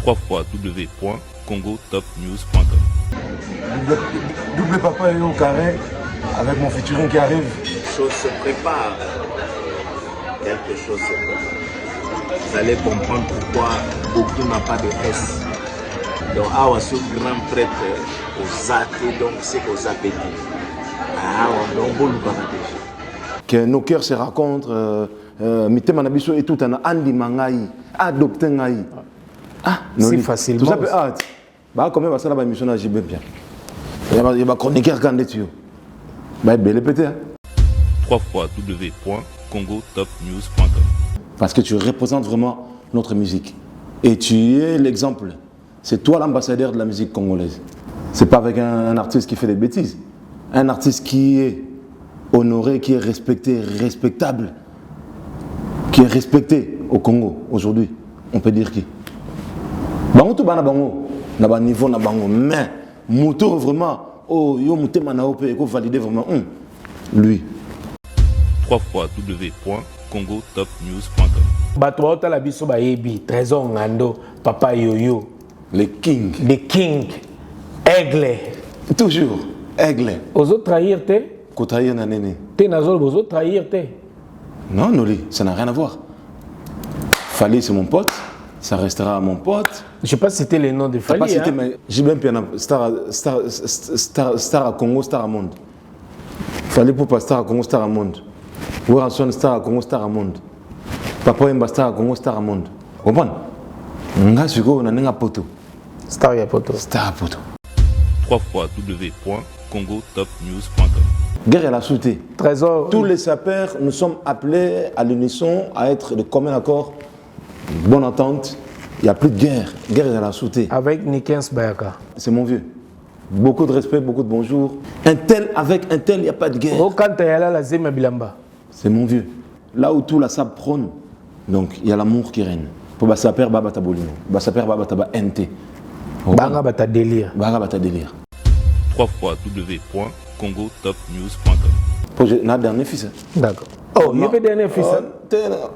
www.congotopnews.com. Double papa est au carré avec mon featuring qui arrive. Quelque chose se prépare. Quelque chose se prépare. Vous allez comprendre pourquoi beaucoup n'ont pas de S. Donc, ce grand prêtre aux athées, donc c'est aux appétits. Que nos cœurs se rencontrent, mitema na biso et tout en andi mangai, adopté ngai. Si facilement. Tout ça peut être. Bah comment ça la émission na JB bien. Il va chroniquer quand tu. Bah belle peut-être. www.congotopnews.com. Parce que tu représentes vraiment notre musique et tu es l'exemple. C'est toi l'ambassadeur de la musique congolaise. C'est pas avec un artiste qui fait des bêtises. Un artiste qui est honoré, qui est respecté, respectable, qui est respecté au Congo aujourd'hui. On peut dire qui? Bango tout bana bango, na ba niveau na bango, mais moto vraiment, oh yo mutema na ope, ko valider vraiment lui. www.congotopnews.com. Bato ta la biso ba yebi, Trésor Ngando, Papa Yoyo. Les kings. Les kings. Aigle. Toujours. Aigle. Aux autres trahir te? Ko trahir na nene. Te nazol aux autres trahir te? Non, Noli, ça n'a rien à voir. Fali, c'est mon pote. Ça restera mon pote. Je sais pas si c'était les noms de Fali. Pas cité, mais j'ai bien bien star à Congo, star à monde. Fali pour pas star à Congo, star à monde. Ouranson star à Congo, star à monde. Papa Emba star à Congo, star à monde. Comprends? Nga suko na nenga poto. Star ya poto. Star à poto. www.congotopnews.com. Guerre et la sauté. Trésor. Tous les sapeurs, nous sommes appelés à l'unisson à être de commun accord, bonne entente. Il n'y a plus de guerre. Guerre et la sauté. Avec Nikens Bayaka. C'est mon vieux. Beaucoup de respect, beaucoup de bonjour. Un tel avec un tel, il n'y a pas de guerre. Oh, quand tu es là, la Zema Bilamba. C'est mon vieux. Là où tout la sable prône, donc il y a l'amour qui règne. Pour Bassaper, Babata Bolino. Bassaper, Babata NT. Banga Bata délire. Banga Bata délire. www.congotopnews.com. Pour la dernière fils. D'accord. Oh, il y a des derniers fils.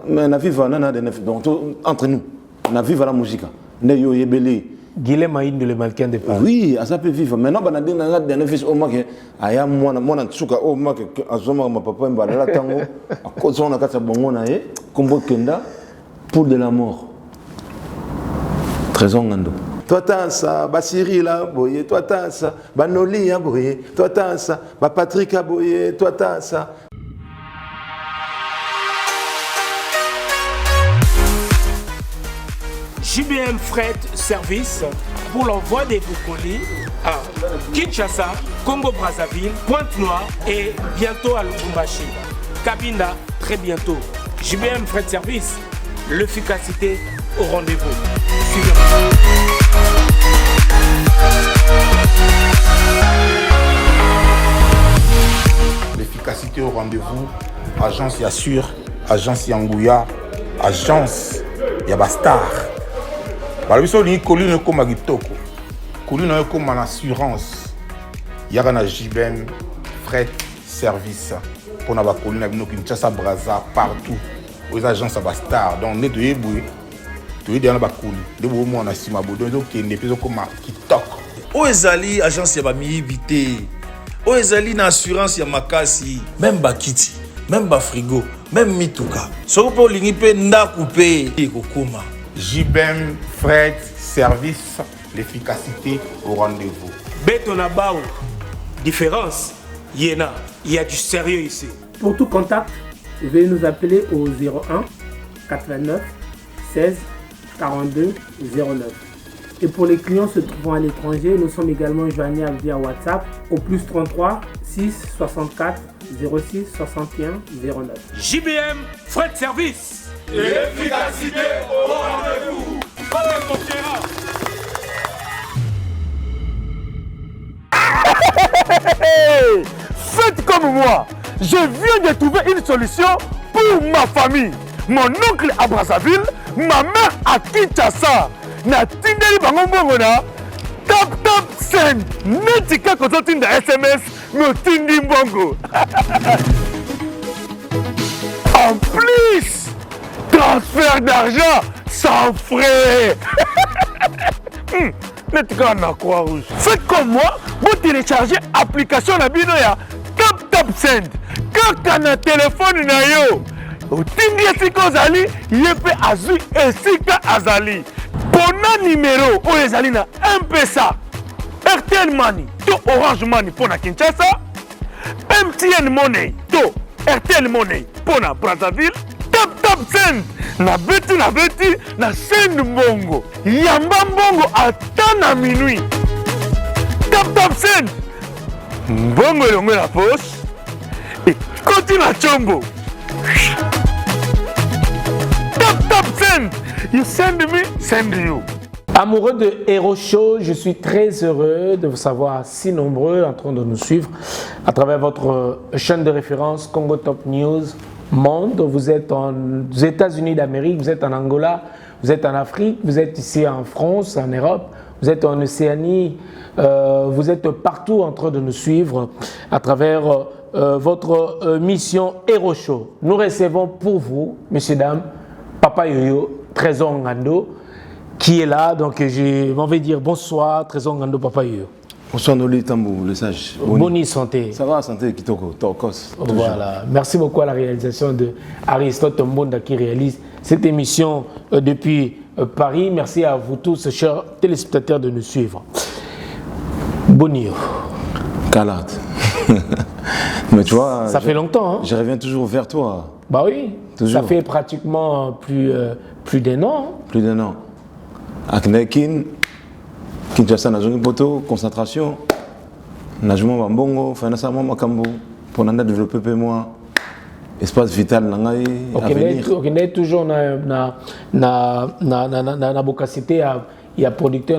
Mais la vie va, on a des derniers fils. Donc, entre nous, la vie va la musique. Ne yo yebele. Guilhem Maïn de le Malkin de Paris. Oui, ça peut vivre. Maintenant, on a des derniers fils. Au moins que, aya moi, tsuka, au moins que, azoma, ma papa, mbala, tango, à cause on a quatre bonbons, naé, combo kenda, pour de la mort. Trésor Ngando. Toi t'as ça, Basiri là, boye, toi t'as ça, Banoli a boye, toi t'as ça, Patrick a boye, toi t'as ça. JBM Fret Service pour l'envoi de vos colis à Kinshasa, Congo-Brazzaville, Pointe-Noire et bientôt à Lubumbashi. Cabinda, très bientôt. JBM Fret Service, l'efficacité au rendez-vous. Suivez-moi. L'efficacité au rendez-vous, agence Yassure, agence Yangouya, agence Yabastar. Balabiso ni colline comme Agitoko, colline comme en assurance. Yagana JBM Fret Service pour la colline avec nous Kinshasa, Brazza, partout aux agences Yabastar. Donc ne devez pas tu es dans la colline, de vous moi on a sima bodo donc qui n'est plus comme Kitok. Oezali agence Yabami Vité. Oezali na assurance ya makasi, même bakiti, même ba frigo, même mituka. Soko po lingi pe ndaku pe kokoma. JBM Fret Service, l'efficacité au rendez-vous. Betonabao, différence, Yéna, il y a du sérieux ici. Pour tout contact, veuillez nous appeler au 01 89 16 42 09. Et pour les clients se trouvant à l'étranger, nous sommes également joignables via WhatsApp au plus 33 6 64 06 61 09. JBM Fret Service. L'efficacité au rendez-vous. Faites comme moi. Je viens de trouver une solution pour ma famille. Mon oncle à Brazzaville, ma mère à Kinshasa. Na tindeli bango mbongo na tap send. Netika kozo tinda SMS me tindi mbongo. En plus, transfert d'argent sans frais. Netika na Croix-Rouge. Faites comme moi, vous téléchargez l'application na bino ya Tap Tap Send. Kaka na téléphone na yo. Otingi esika ozali, yepe azui esika azali. Pona numéro oyo ezali na M-Pesa, RTL Money to Orange Money pona Kinshasa, MTN Money to RTL Money pona Brazzaville. Tap Tap Send na beti na send mbongo yamba mbongo ata na minuit. Tap Tap Send mbongo elongo na poche ekoti na chombo. Tap Tap Send, you send me, send you. Amoureux de Hero Show, je suis très heureux de vous savoir si nombreux en train de nous suivre à travers votre chaîne de référence Congo Top News Monde. Vous êtes aux États-Unis d'Amérique, vous êtes en Angola, vous êtes en Afrique, vous êtes ici en France, en Europe, vous êtes en Océanie, vous êtes partout en train de nous suivre à travers votre mission Hero Show. Nous recevons pour vous, messieurs, dames, Papa Yoyo, Trésor Ngando, qui est là. Donc, je m'en vais dire bonsoir, Trésor Ngando, Papa Yoyo. Bonsoir Noli Tambou, le sage. Boni santé. Ça va, santé, Kitoko, Torkos. Voilà. Merci beaucoup à la réalisation de Aristote Mbonda qui réalise cette émission depuis Paris. Merci à vous tous, chers téléspectateurs, de nous suivre. Bonio. Calade. Mais tu vois, ça fait longtemps. Hein? Je reviens toujours vers toi. Bah oui, toujours. Ça fait pratiquement plus d'un an. Plus d'un an. Aknekin, Kinshasa, Najungi Poto, concentration, Najuma Bambongo, Fanasa Makambo, pour nous développer moi, espace vital, Nangaï, avenir. Ok, on est toujours na bocacité. Il y a producteur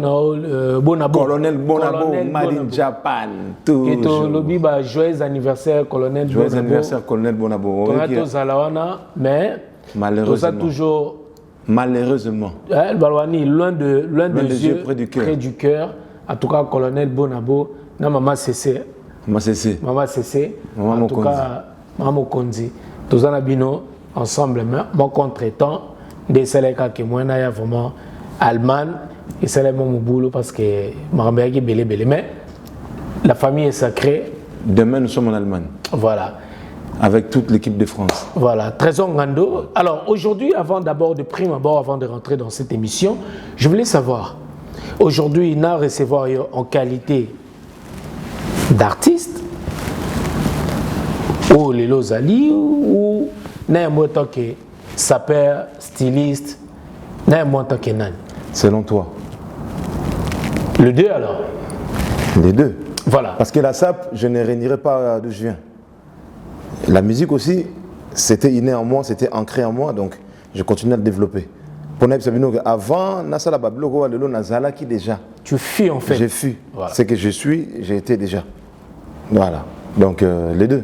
Bonabo. Colonel Bonabo, Marine Japan. Toujours. Et ton lobby, joyeux anniversaire, Colonel Bonabo. Joyeux anniversaire, Colonel Bonabo. On a tous Zalawana, mais malheureusement. Tout ça toujours. Malheureusement. Balwani, loin des yeux, près du cœur. En tout cas, Colonel Bonabo, na Maman Cessé. Maman Cessé. Maman Cessé. Maman en tout cas, Maman Mokonzi. Tous en abino, ensemble, mon contre-temps, des Séléka qui moi, n'a vraiment Allemagne. Et c'est mon boulot parce que Marambéaki belé. Mais la famille est sacrée. Demain, nous sommes en Allemagne. Voilà. Avec toute l'équipe de France. Voilà, Trésor Ngando. Alors aujourd'hui, avant de rentrer dans cette émission, je voulais savoir, aujourd'hui, il a recevoir en qualité d'artiste, ou les Lozali, ou n'importe tant que sapeur, styliste, n'importe tant que nan. Selon toi? Les deux alors? Les deux. Voilà. Parce que la SAP, je ne réunirai pas d'où je viens. La musique aussi, c'était inné en moi, c'était ancré en moi, donc je continue à le développer. Pour avant, Nasala Babloko, Nazala qui déjà. Tu fuis en fait. J'ai fui. Voilà. C'est que je suis, j'ai été déjà. Voilà. Donc les deux.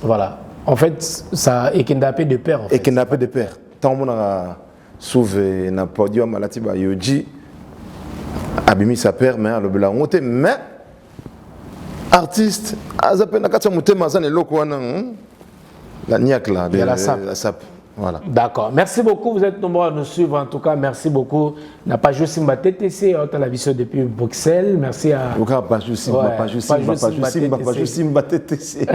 Voilà. En fait, ça est kidnappé de père. En fait. Et kidnappé de père. Tant que a sauvé na podium malatiba yoji, abimi sa père, mais le belangote, mais artiste, azape na katsa mutema zane lokwana. La niaque là, de la SAP. Voilà. D'accord. Merci beaucoup. Vous êtes nombreux à nous suivre. En tout cas, merci beaucoup. N'a pas juste Simba TTC, on la vision depuis Bruxelles. Merci à. Pas juste Simba TTC.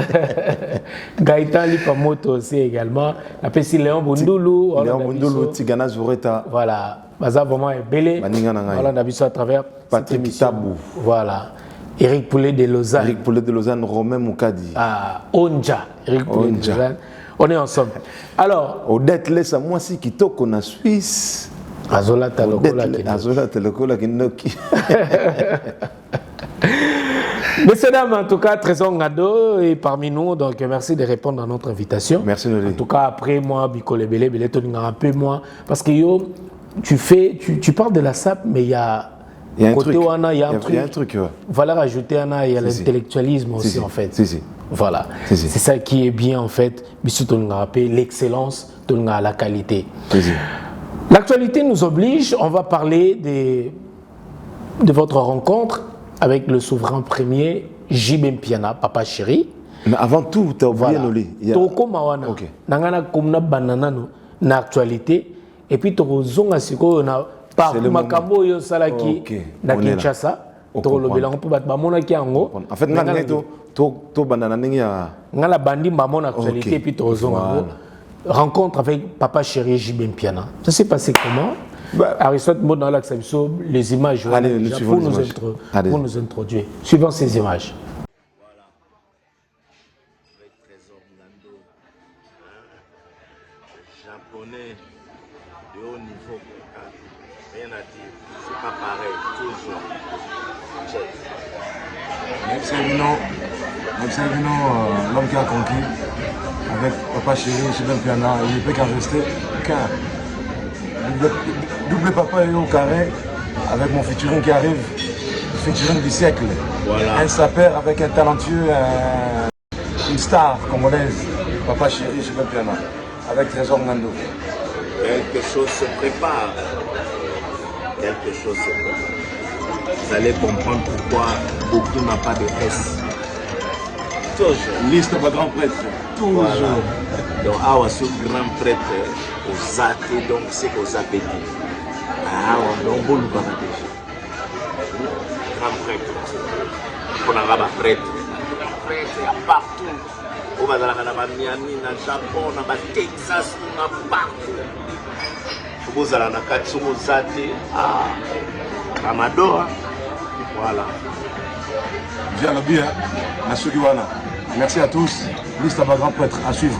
Gaëtan Lipamoto aussi également. Appelé Léon Bundulu. Léon Bundulu, Tigana Zureta. Voilà. Baza vraiment est belé. Voilà, on a vu ça à travers. Patrick Tabou. Voilà. Eric Poulet de Lausanne. Eric Poulet de Lausanne, Romain Moukadi. Ah, Onja. Eric Poulet de Lausanne. On est ensemble. Alors. Odette laisse moi si qui toque en Suisse. Azola Talokola qui noki. Messieurs, dames, en tout cas, Trésor Ngando est parmi nous. Donc, merci de répondre à notre invitation. Merci, Noli. En tout cas, après moi, Bikole Belé, Belé, un peu moins. Parce que yo, tu parles de la SAP, mais il y a. Il y a un truc. Il y a un truc. Ouais. Valeur ajoutée, il y a l'intellectualisme aussi, en fait. Voilà. C'est ça qui est bien, en fait. L'excellence, la qualité. L'actualité nous oblige. On va parler de votre rencontre avec le souverain premier, J.B. Mpiana, Papa Chéri. Mais avant tout, tu as oublié Noli. Toko Mawana. Nangana Kumna Banana, na actualité. Et puis, tu as par C'est le makambo yo salaki Ok, na on est là. Kinshasa On to lobela comprend. ko bat bamona ki yango En fait, to bandana ndenge ya ngala bandi bamona actualité Ok. puis to zongo Voilà. rencontre avec papa chéri JB Mpiana. Ça s'est passé comment? Bah, Aristote Maud dans l'accession, les images voilà, Allez, nous déjà, suivons pour, les nous images. Allez. pour nous introduire. Suivant ces images. Avec Trésor Ngando, japonais de haut niveau, rien à dire, c'est pas pareil, toujours. Maximino, l'homme qui a conquis, avec Papa Chéri, JB Mpiana, il ne peut qu'en rester qu'un. Double papa est au carré, avec mon featuring qui arrive, le featuring du siècle. Voilà. Un sapeur avec un talentueux, une star congolaise, Papa Chéri, JB Mpiana, avec Trésor Ngando. Quelque chose se prépare. Quelque chose se prépare. Vous allez comprendre pourquoi beaucoup n'ont pas de S. Toujours. Liste de grand prêtre, toujours. Voilà. Donc, awa ce grand prêtre aux athées, donc c'est aux appétits. Awa, donc, bon, déjà. Grand prêtre. On a un prêtre. Prêtre, il y a partout. On va dans la Miami, dans le Japon, dans le Texas, on a partout. Vous allez dans la Katsumo Zate, Ramadan. Voilà. Viens le bien, merci Kiwana. Merci à tous. Liste à ma grand prêtre à suivre.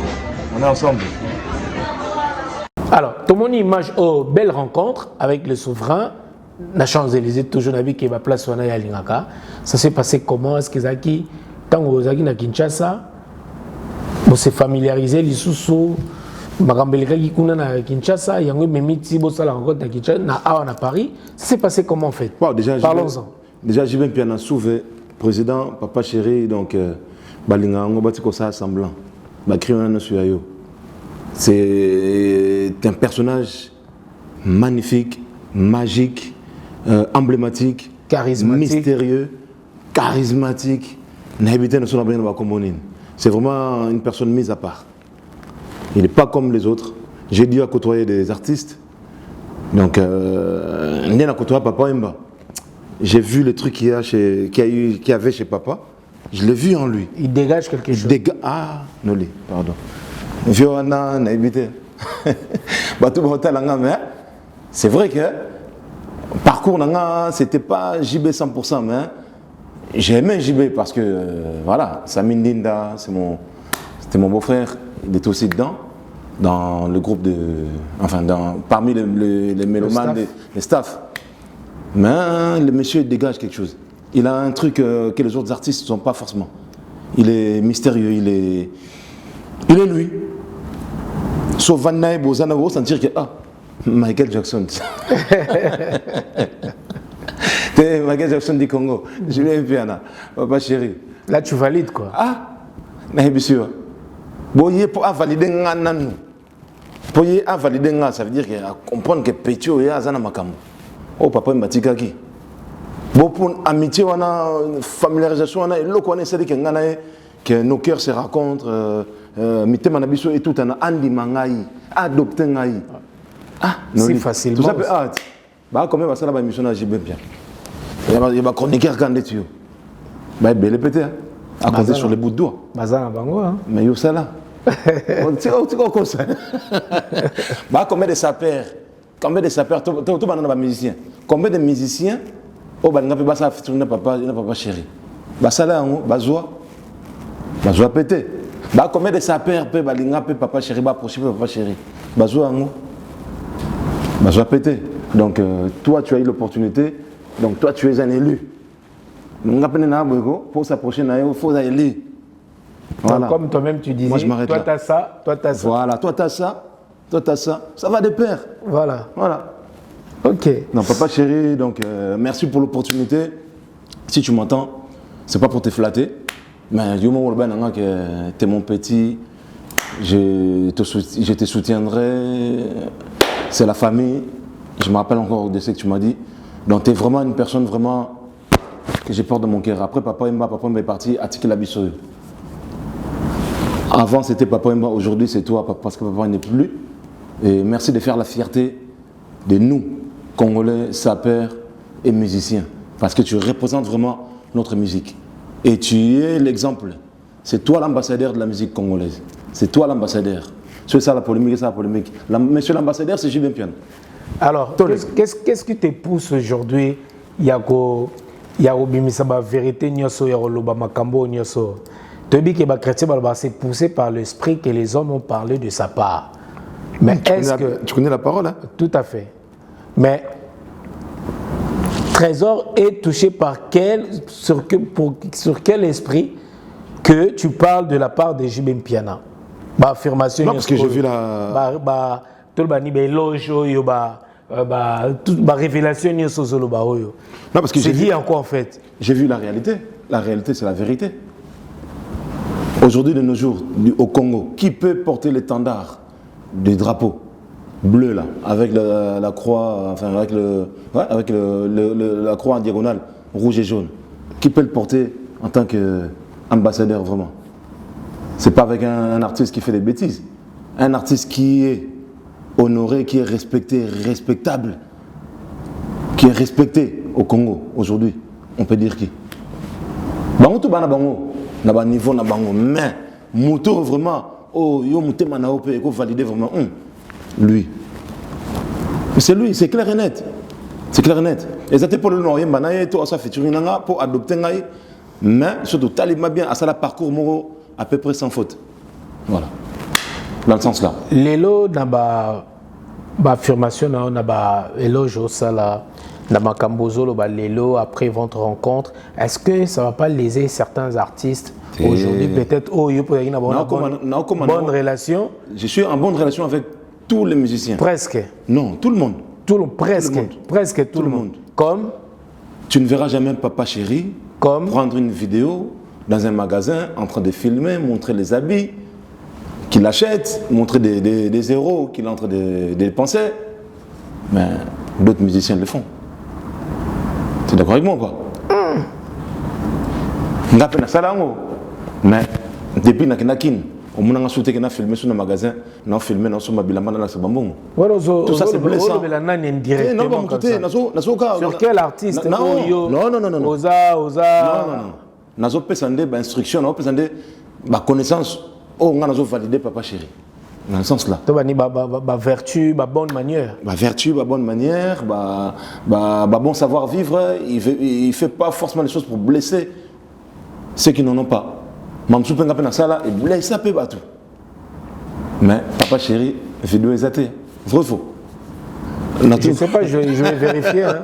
On est ensemble. Alors, tout le monde image belle rencontre avec le souverain. La Champs-Élysées, toujours avec qui va place à Lingaka. Ça s'est passé comment? Est-ce qu'ils ont qui, tant que vous avez na Kinshasa, vous s'est familiarisé les sous Magambelika qui kuna na Kinshasa, il y a eu même si vous avez rencontre na Kinshasa, na Paris. Ça s'est passé comment en fait? Wow, déjà, parlons-en. Déjà, JB Mpiana Souvé, président, Papa Chéri, donc, Balinga, on va dire ça semblant. C'est un personnage magnifique, magique, emblématique, mystérieux, charismatique. C'est vraiment une personne mise à part. Il n'est pas comme les autres. J'ai dû côtoyer des artistes. Donc, on a côtoyé Papa Imba. J'ai vu le truc qu'il y avait chez Papa. Je l'ai vu en lui. Il dégage quelque chose. Ah, Noli, pardon. Viona, Naibité. C'est vrai que parcours, c'était pas JB 100%, mais j'ai aimé JB parce que, voilà, Samin Dinda, c'était mon beau-frère, il était aussi dedans, dans le groupe de. Enfin, parmi les mélomanes, les staffs. Mais le monsieur dégage quelque chose. Il a un truc que les autres artistes ne sont pas forcément. Il est mystérieux, il est lui. Sauf Van Naïb, Bozana, vous sentir que Michael Jackson. Michael Jackson du Congo. Je l'ai vu, Papa Chéri. Là, tu valides quoi? Bien sûr. Pour valider ça veut dire comprendre que Pétio est Azana Makam. Oh, papa Mbatikaki. Bon, pour amitié, on a familiarisation, on a que nos cœurs se rencontrent, et tout, on a andi mangai, adopté ngai. C'est facilement. Tout ça peut être. Bah, comment va ça la mission à JB bien? Il va chroniquer quand tu bah, belle pété, à compter sur les bouts de doigts. Bazar bango, hein. Mais yo ça là. Tu vois comme ça. Bah, combien de sapeurs? Combien de sapeurs? Tout le monde musicien. Combien de musiciens? Oh, bah, n'a pas ça featuring Papa Chéri. Bah, ça là, bazoa pété. Bah, combien de sapeurs peut balinga peut Papa Chéri, bah, approcher Papa Chéri. Bazoa pété. Donc, toi, tu as eu l'opportunité. Donc, toi, tu es un élu. Pour s'approcher, il faut un élu. Voilà. Comme toi-même, tu disais, moi, toi, tu as ça, toi, tu as ça. Voilà, toi, tu as ça, toi, tu as ça. Ça va de pair. Voilà. Ok. Non, Papa Chéri, donc, merci pour l'opportunité. Si tu m'entends, c'est pas pour te flatter, mais du moment où tu es mon petit, je te soutiendrai. C'est la famille. Je me rappelle encore de ce que tu m'as dit. Donc, tu es vraiment une personne vraiment que j'ai porte dans mon cœur. Après, Papa Imba est parti à Tiki Labisso. Avant, c'était Papa Imba. Aujourd'hui, c'est toi, parce que Papa n'est plus. Et merci de faire la fierté de nous, Congolais, sapeur et musicien. Parce que tu représentes vraiment notre musique. Et tu es l'exemple. C'est toi l'ambassadeur de la musique congolaise. C'est toi l'ambassadeur. C'est ça la polémique, c'est ça la polémique. Monsieur l'ambassadeur, c'est Julien Piano. Alors, qu'est-ce qui te pousse aujourd'hui? Il y a la vérité, il y a makambo, tu dis que les chrétiens c'est poussé par l'esprit que les hommes ont parlé de sa part. Mais tu connais la parole, hein? Tout à fait. Mais Trésor est touché par sur quel esprit que tu parles de la part de J.B. Piana? Affirmation. Non, parce que j'ai vu la... révélation. Non, parce que c'est dit en quoi en fait? J'ai vu la réalité. La réalité, c'est la vérité. Aujourd'hui, de nos jours, au Congo, qui peut porter l'étendard des drapeaux bleus là, avec la croix, enfin avec la croix en diagonale, rouge et jaune? Qui peut le porter en tant qu'ambassadeur vraiment? C'est pas avec un artiste qui fait des bêtises. Un artiste qui est honoré, qui est respecté, respectable, qui est respecté au Congo aujourd'hui. On peut dire qui? Bango tout bana bango, na ba niveau na bango, mais moto vraiment, oh yo mutema na ope, ko valider vraiment, lui. C'est lui, c'est clair et net. C'est clair et net. Et ça pour le noyer, banaye to ça fait turinanga pour adopter ngai, mais surtout talibma bien à ça la parcours moro à peu près sans faute. Voilà. Dans le sens là. L'élo n'a pas affirmation, n'a pas éloge au sala, n'a pas cambozo, l'élo après votre rencontre. Est-ce que ça ne va pas léser certains artistes aujourd'hui? Peut-être, il peut y avoir une bonne relation. Je suis en bonne relation avec tous les musiciens. Presque. Non, tout le monde. Presque tout le monde. Comme? Tu ne verras jamais Papa Chéri prendre une vidéo dans un magasin en train de filmer, montrer les habits qu'il achète, montrer des euros qu'il est en train de dépenser. Mais d'autres musiciens le font. Tu es d'accord avec moi ou quoi? Mais depuis Nakin, on a souhaité qu'on a filmé sur le magasin, on a filmé sur ma bilamba dans la Sabambon. Tout ça c'est blessant. Sur quel artiste? Non. Oza. Nous avons des instructions, nous avons des connaissances. On a validé Papa Chéri. Dans le sens là. Vertu, bonne manière. Vertu, bonne manière, bon savoir-vivre. Il ne fait pas forcément les choses pour blesser ceux qui n'en ont pas. Mamsou Penga Penasala est blessé à peu tout. Mais Papa Chéri, vidéo exatée. Vrai ou faux? Je ne sais pas, je vais vérifier. Hein.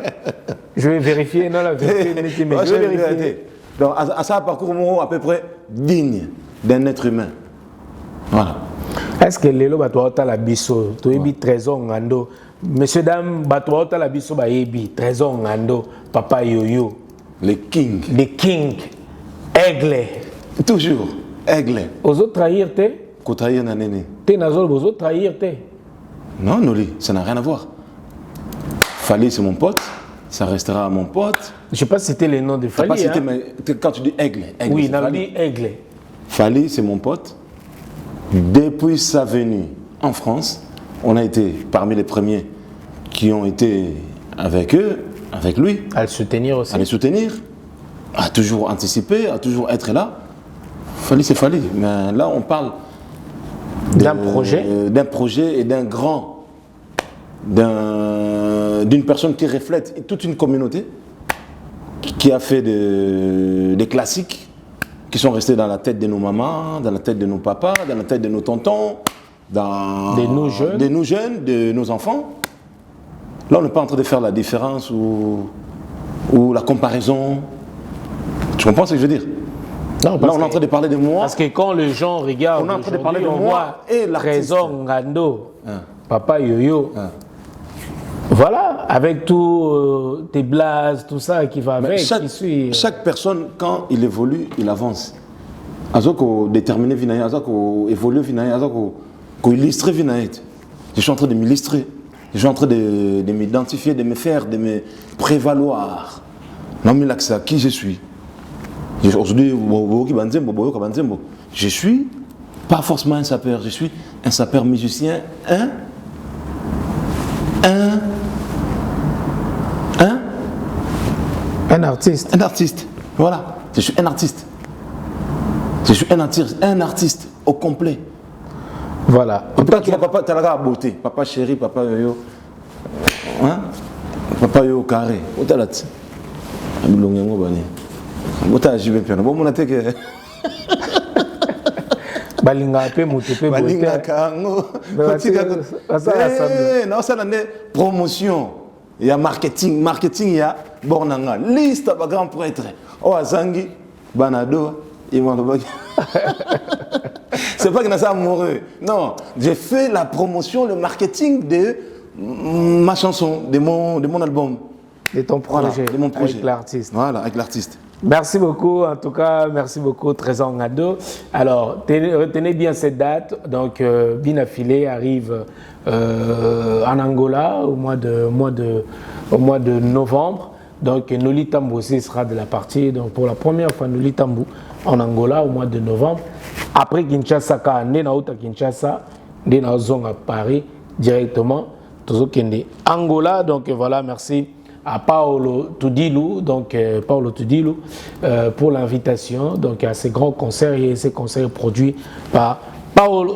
Je vais vérifier, non, la vérité, mais je vais vérifier. Donc, à ça, parcours à peu près digne d'un être humain. Voilà. Est-ce que les lots battent la biso? Tu es trésor ngando. Messieurs, dames, battent la biso, trésor ngando, papa yo-yo. Les kings. Les kings. Aigle. Toujours. Aigle. Aux autres trahir, t'es? Qu'on trahir na néné. T'es nazol, aux autres trahir, t'es? Non, Noli, ça n'a rien à voir. Fali, c'est mon pote. Ça restera mon pote. Je ne sais pas si c'était le nom de Fali. Cité, mais quand tu dis aigle. Oui, on a dit aigle. Fali, c'est mon pote. Depuis sa venue en France, on a été parmi les premiers qui ont été avec eux, avec lui. À le soutenir aussi. À le soutenir, à toujours anticiper, à toujours être là. Fali, c'est Fali. Mais là, on parle d'un projet. D'un projet et d'un grand. D'une personne qui reflète toute une communauté qui a fait des classiques qui sont restés dans la tête de nos mamans, dans la tête de nos papas, dans la tête de nos tontons, de nos jeunes, de nos enfants. Là, on n'est pas en train de faire la différence ou la comparaison. Tu comprends ce que je veux dire? Non, là, on est en train de parler de moi. Parce que quand les gens regardent, on est en train de parler de moi et l'artiste. Trésor Ngando, Papa Yo-Yo. Voilà, avec tous tes blases, tout ça qui va avec. Chaque personne, quand il évolue, il avance. Azoko déterminer vinaï, azoko évoluer vinaï, azoko illustrer vinaï. Je suis en train de m'illustrer. Je suis en train de m'identifier, de me faire, de me prévaloir. Non, mais là, c'est qui je suis. Aujourd'hui, je suis pas forcément un sapeur, je suis un sapeur musicien, Un artiste. Un artiste. Voilà. Je suis un artiste. Je suis un artiste au complet. Voilà. Papa, tu as la beauté. Papa chéri, papa yo. Hein? Papa yo carré. Où t'as la tête? Abilongengo bani. Où t'as j'y vais bien. Bon, mon attaque. Balinga pe moto pe beauté. Balinga kango. Non, ça l'année promotion. Il y a marketing, il y a bornanga. Liste à grand prêtre. Oh azangi, banado, il m'a dit. C'est pas que je suis amoureux. Non, j'ai fait la promotion, le marketing de ma chanson, de mon album. De ton projet, voilà, de mon projet. Avec l'artiste. Voilà, avec l'artiste. Merci beaucoup, en tout cas, merci beaucoup, Trésor Ngado. Alors, retenez bien cette date. Donc, Bina Filé arrive en Angola au mois de novembre. Donc, Noli Tambo aussi sera de la partie. Donc, pour la première fois, Noli Tambo en Angola au mois de novembre. Après Kinshasa, Kinshasa, à Paris directement. Angola, donc voilà, merci à Paolo Tudilou, donc Paolo Tudilou, pour l'invitation donc à ces grands concerts et ces concerts produits par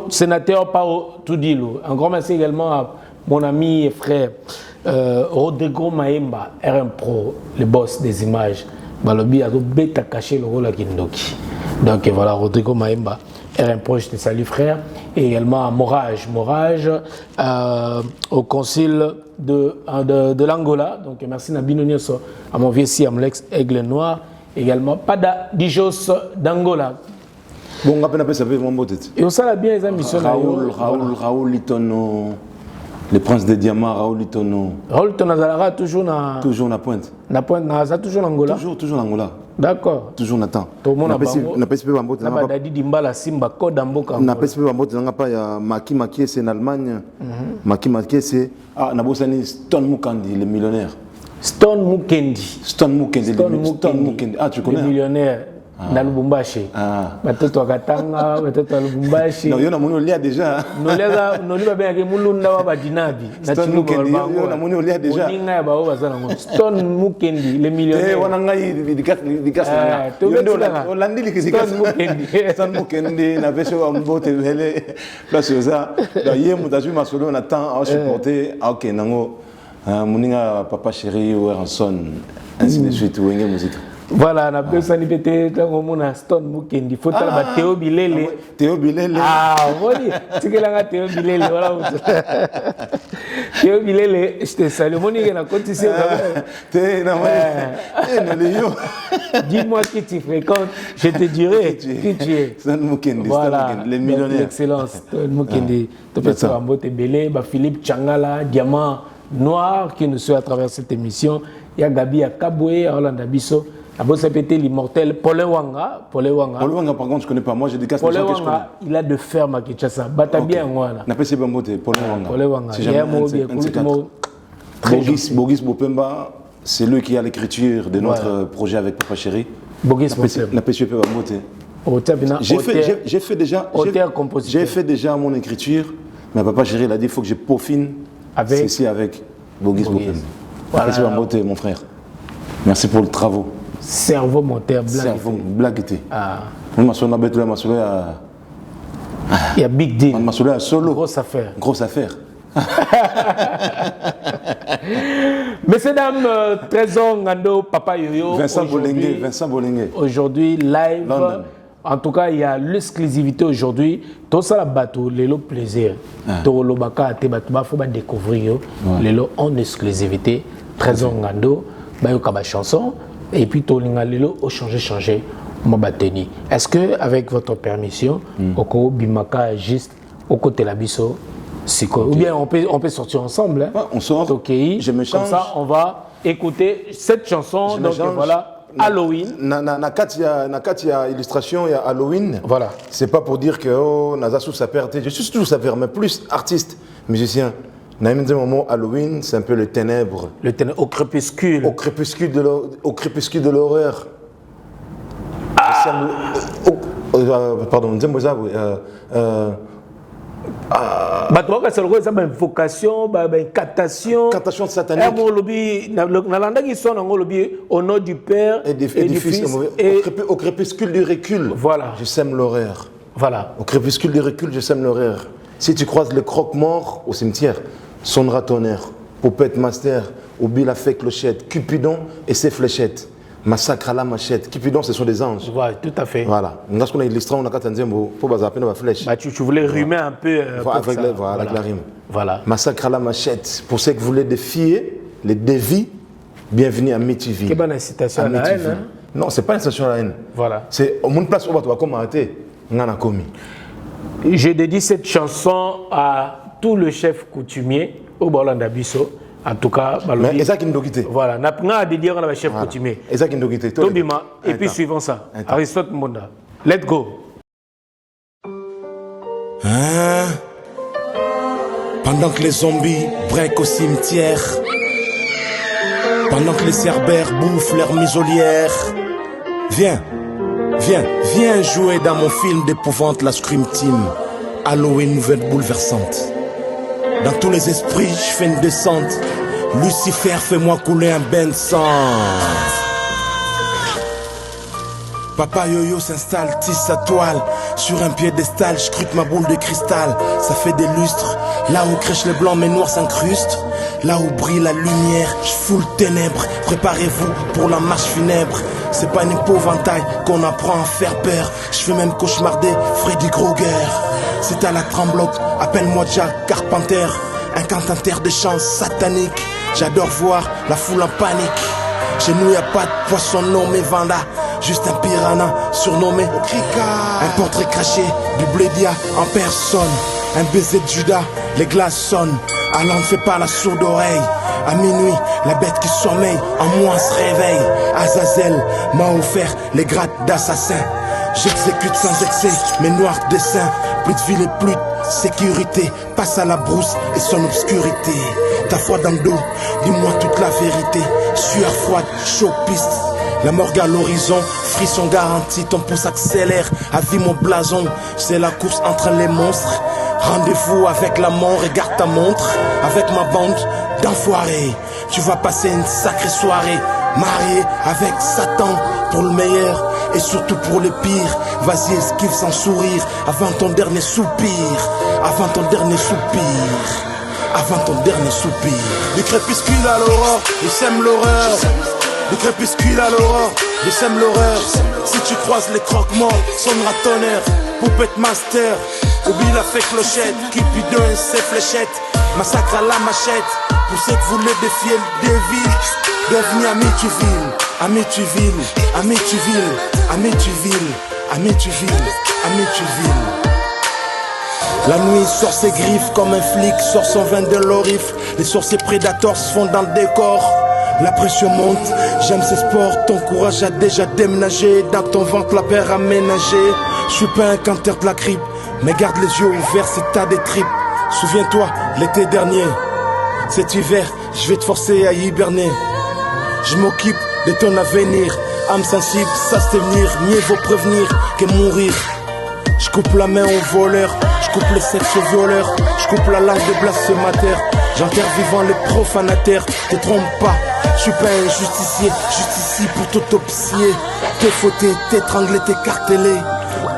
sénateur Paolo Tudilou. Un grand merci également à mon ami et frère Rodrigo Maemba, RM Pro, le boss des images. Balobi a bêta caché le rôle à Kindoki. Donc voilà, Rodrigo Maemba, RM Pro, je te salue frère. Et également à Morage au concile de l'Angola. Donc merci Nabino Nyoso, à mon vieux si Amlex Aigle Noir. Également Pada Dijos d'Angola. Bon, on appelle ça mon beau tête. Et on sait bien les ambitions. Raoul Litono. Les princes des diamants, Raoul Litono. Raoul Litono Zalara toujours na pointe. Na pointe, na toujours en Angola. Toujours en Angola. D'accord. Toujours Nathan. Tout le monde a pas Bambote. Na pas Dadi Dimbala Simba Code Amboka. Na pas Bambote, n'a pas ya Maki c'est en Allemagne. Maki c'est Nabosani Stone Mukandi, le millionnaire. Stone Mukendi. Ah, tu connais? Le millionnaire. Na Lubumbashi. Batoto akatanga, batoto Lubumbashi. Non, yona moni olia déjà. Noliba bien ke mulunda wa badinabi. Stone Mukendi, yona moni olia déjà. Oninga ya bawo bazana ngo. Stone Mukendi, le millionnaire. Eh wana ngai dikas na. Olandi likizikas. Stone Mukendi na veso wa mbote vele. Place ça. Da ye mutazu masolo na temps à supporter. OK nango. Moninga papa chéri ou Ranson. Ainsi de suite ou ngé musique. Voilà, on a besoin de péter mon Stone Mukendi. Il faut que Théo Bilele. Théo Bilele. Ah, oui, c'est que là, Théo Bilele. Voilà. Théo Bilele, je te salue. Mon nigga, on continue. Dis-moi qui tu fréquentes, je te dirai qui tu es. Stone Mukendi, voilà. Les millionnaires. L'excellence, Stone Mukendi. Tu peux faire un beau Tébélé, Philippe Changala, Diamant Noir qui nous suit à travers cette émission. Il y a Gabi Akaboué, Orlando Bisso. D'abord, ça peut être l'immortel Paulin Wanga. Paulin Wanga, par contre, je ne connais pas. Moi, j'ai des casques Paulin Wanga, il a de ferme à Kinshasa. Bata bien, voilà. N'a pas essayé de Paulin Wanga. Paulin Wanga. C'est jamais Bogis Bopemba, c'est lui qui a l'écriture de notre projet avec Papa Chéri. Bogis Bopemba. N'a pas essayé de J'ai fait déjà mon écriture, mais Papa Chéri, il a dit qu'il faut que je peaufine ceci avec Bogis Bopemba. Voilà. Merci mon frère. Merci pour le travail. Cerveau moteur, blague. Il y a big deal. Solo. Grosse affaire. Messieurs, dames, Trésor Ngado, Papa Yoyo. Vincent Bolengue. Aujourd'hui, live. London. En tout cas, il y a l'exclusivité aujourd'hui. Tout ça, la bateau, les lots plaisir. Tout le baka, il faut découvrir. Les lots en exclusivité. Trésor Ngado, Bayoka chanson. Et puis, Tolinga Lelo, au changer, Mobateni. Est-ce que, avec votre permission, Oko Bimaka juste au côté de la bisso, ou bien on peut sortir ensemble. Hein? On sort. Okay. Je me change. Comme ça, on va écouter cette chanson. Donc voilà, Halloween. Na katia illustration, il y a Halloween. Voilà. C'est pas pour dire que Nazasu sa perte. Je suis toujours sa perte, mais plus artiste, musicien. Naïm dit moment Halloween, c'est un peu le ténèbre. Le ténèbre au crépuscule. Au crépuscule de l'horreur. Pardon, dis-moi ça. Batoka c'est une vocation, une captation. Captation satanique. Au nom du Père et du Fils. Au crépuscule du recul, voilà. Je sème l'horreur. Voilà. Au crépuscule du recul, je sème l'horreur. Si tu croises le croque-mort au cimetière, sonnera ton air. Popette Master, oublie la fée clochette, Cupidon et ses fléchettes. Massacre à la machette. Cupidon, ce sont des anges. Ouais, tout à fait. Voilà. Lorsqu'on qu'on a l'histoire, on a qu'à pour baser la flèche. Tu voulais rimer un peu. Avec la rime. Voilà. Massacre à la machette. Pour ceux qui voulaient défier les dévis, bienvenue à Métiville. Quelle bonne incitation à la haine. Hein? Non, c'est pas une incitation à la haine. Voilà. C'est au monde place où tu vas comme arrêter. On a commis. Je dédie cette chanson à tout le chef coutumier au Bolanda Bisso. En tout cas, mais Eza Kindogité. Voilà, n'a pas à dire à chef coutumier. Eza Kindogité. Tobima, et puis suivons ça. Aristote Monda. Let's go. Hein? Pendant que les zombies break au cimetière, pendant que les cerbères bouffent leurs muselières, viens jouer dans mon film d'épouvante, la Scream Team. Halloween, nouvelle bouleversante. Dans tous les esprits, je fais une descente. Lucifer, fais-moi couler un bain de sang. Papa Yo-Yo s'installe, tisse sa toile. Sur un piédestal, je scrute ma boule de cristal. Ça fait des lustres. Là où crèchent les blancs, mes noirs s'incrustent. Là où brille la lumière, je fous le ténèbre. Préparez-vous pour la marche funèbre. C'est pas une épouvantail qu'on apprend à faire peur. Je fais même cauchemarder Freddy Krueger. Si t'as la tremblote, appelle-moi Jack Carpenter. Un cantateur de chants sataniques. J'adore voir la foule en panique. Chez nous y'a pas de poisson nommé Vanda. Juste un piranha surnommé Krika. Un portrait craché du Blédia en personne. Un baiser de Judas, les glaces sonnent. Alors ne fais pas la sourde oreille. À minuit, la bête qui sommeille en moi se réveille. Azazel m'a offert les grades d'assassin. J'exécute sans excès mes noirs dessins. Plus de ville et plus de sécurité. Passe à la brousse et son obscurité. Ta foi dans le dos, dis-moi toute la vérité. Sueur froide, chaud piste. La morgue à l'horizon, frisson garanti. Ton pouce accélère, à vie mon blason. C'est la course entre les monstres. Rendez-vous avec la mort, regarde ta montre. Avec ma bande d'enfoirés. Tu vas passer une sacrée soirée. Marié avec Satan pour le meilleur et surtout pour le pire. Vas-y, esquive sans sourire avant ton dernier soupir. Avant ton dernier soupir. Avant ton dernier soupir. Du crépuscule à l'aurore, je sème l'horreur. Du crépuscule à l'aurore, je sème l'horreur. Si tu croises les croque-morts, sonnera ton air. Poupette Master, oublie la fée clochette. Cupidon et ses fléchettes. Massacre à la machette. Pour ceux qui voulaient défier le dévil. Bienvenue à Métiville, à Métiville, à Métiville, à Métiville, à Métiville, à Métiville. La nuit sort ses griffes comme un flic sort son vin de l'orifle. Les sorciers prédateurs se font dans le décor. La pression monte, j'aime ce sport. Ton courage a déjà déménagé. Dans ton ventre la paire aménagée. Je suis pas un canteur de la grippe, mais garde les yeux ouverts si t'as des tripes. Souviens-toi, l'été dernier, cet hiver, je vais te forcer à hiberner. Je m'occupe de ton avenir. Âme sensible, ça se tenir. Mieux vaut prévenir que mourir. Je coupe la main au voleur. Je coupe le sexe au violeur. Je coupe la langue de blasphémateur. J'enterre vivant les profanataires. Te trompe pas, je suis pas un justicier. Juste ici pour t'autopsier. Te fauter, t'étrangler, t'écarteler.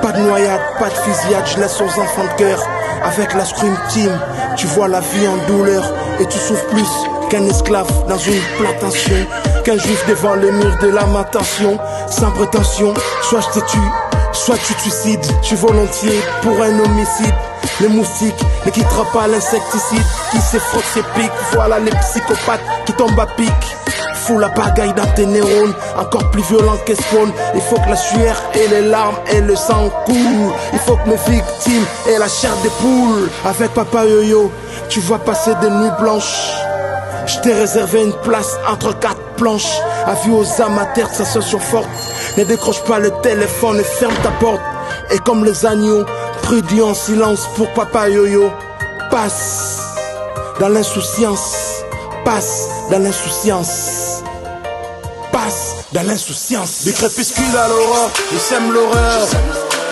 Pas de noyade, pas de fusillade. Je laisse aux enfants de cœur. Avec la Scream Team, tu vois la vie en douleur. Et tu souffres plus qu'un esclave dans une plantation. Qu'un juif devant le mur de lamentation. Sans prétention, soit je te tue, soit tu te suicides. Je suis volontiers pour un homicide. Le moustique ne quittera pas l'insecticide. Qui se frotte ses pics, voilà les psychopathes qui tombent à pic. Fous la pagaille dans tes neurones, encore plus violent que Spawn. Il faut que la sueur et les larmes et le sang coulent. Il faut que mes victimes aient la chair des poules. Avec Papa Yo-Yo, tu vas passer des nuits blanches. Je t'ai réservé une place entre quatre planches. Avis aux amateurs de sensation forte. Ne décroche pas le téléphone et ferme ta porte. Et comme les agneaux, prudis en silence pour Papa Yo-Yo. Passe dans l'insouciance. Passe dans l'insouciance. Passe dans l'insouciance. Du crépuscule à l'aurore, je sème l'horreur.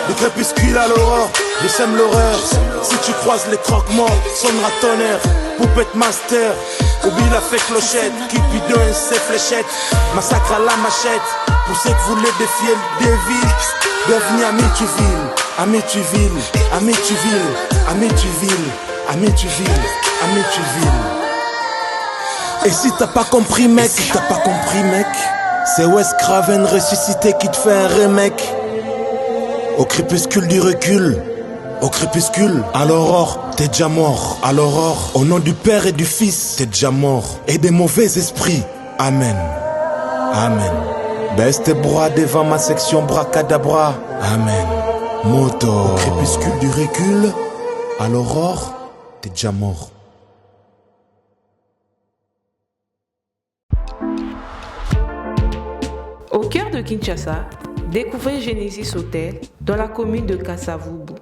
Du crépuscule à l'aurore, je sème l'horreur. Si tu croises les croque-morts, sonnera tonnerre. Poupette master, oublie la fée clochette. Cupidon et ses fléchettes, massacre à la machette. Pour ceux qui voulaient défier le dévil, bienvenue à Mituville, Amityville, Amityville, Amityville, Amityville, Amityville. Et si t'as pas compris mec, c'est Wes Craven ressuscité qui te fait un remake. Au crépuscule du recul, au crépuscule, à l'aurore, t'es déjà mort. À l'aurore, au nom du Père et du Fils, t'es déjà mort. Et des mauvais esprits, amen, amen. Baisse tes bras devant ma section bracadabra, amen. Moto. Au crépuscule du recul, à l'aurore, t'es déjà mort. Au cœur de Kinshasa, découvrez Genesis Hotel dans la commune de Kasavubu.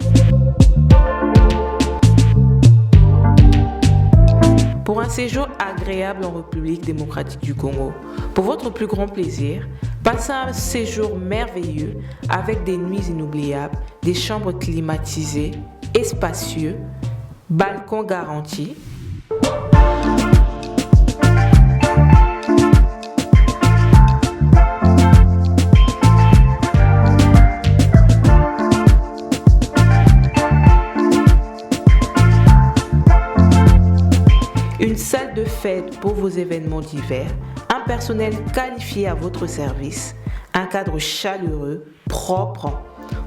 Pour un séjour agréable en République démocratique du Congo, pour votre plus grand plaisir, passez un séjour merveilleux avec des nuits inoubliables, des chambres climatisées et spacieux, balcons garantis. Une salle de fête pour vos événements divers, un personnel qualifié à votre service, un cadre chaleureux, propre,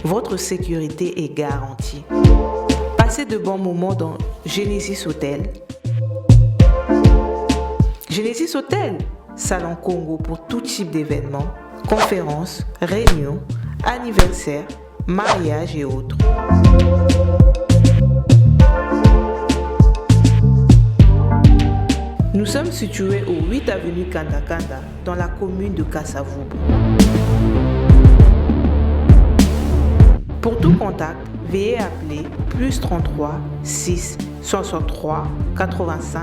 votre sécurité est garantie. Passez de bons moments dans Genesis Hotel. Genesis Hotel, salon Congo pour tout type d'événements, conférences, réunions, anniversaires, mariages et autres. Nous sommes situés au 8 avenue Kanda-Kanda, dans la commune de Kasavubu. Pour tout contact, veuillez appeler plus 33 6 63 85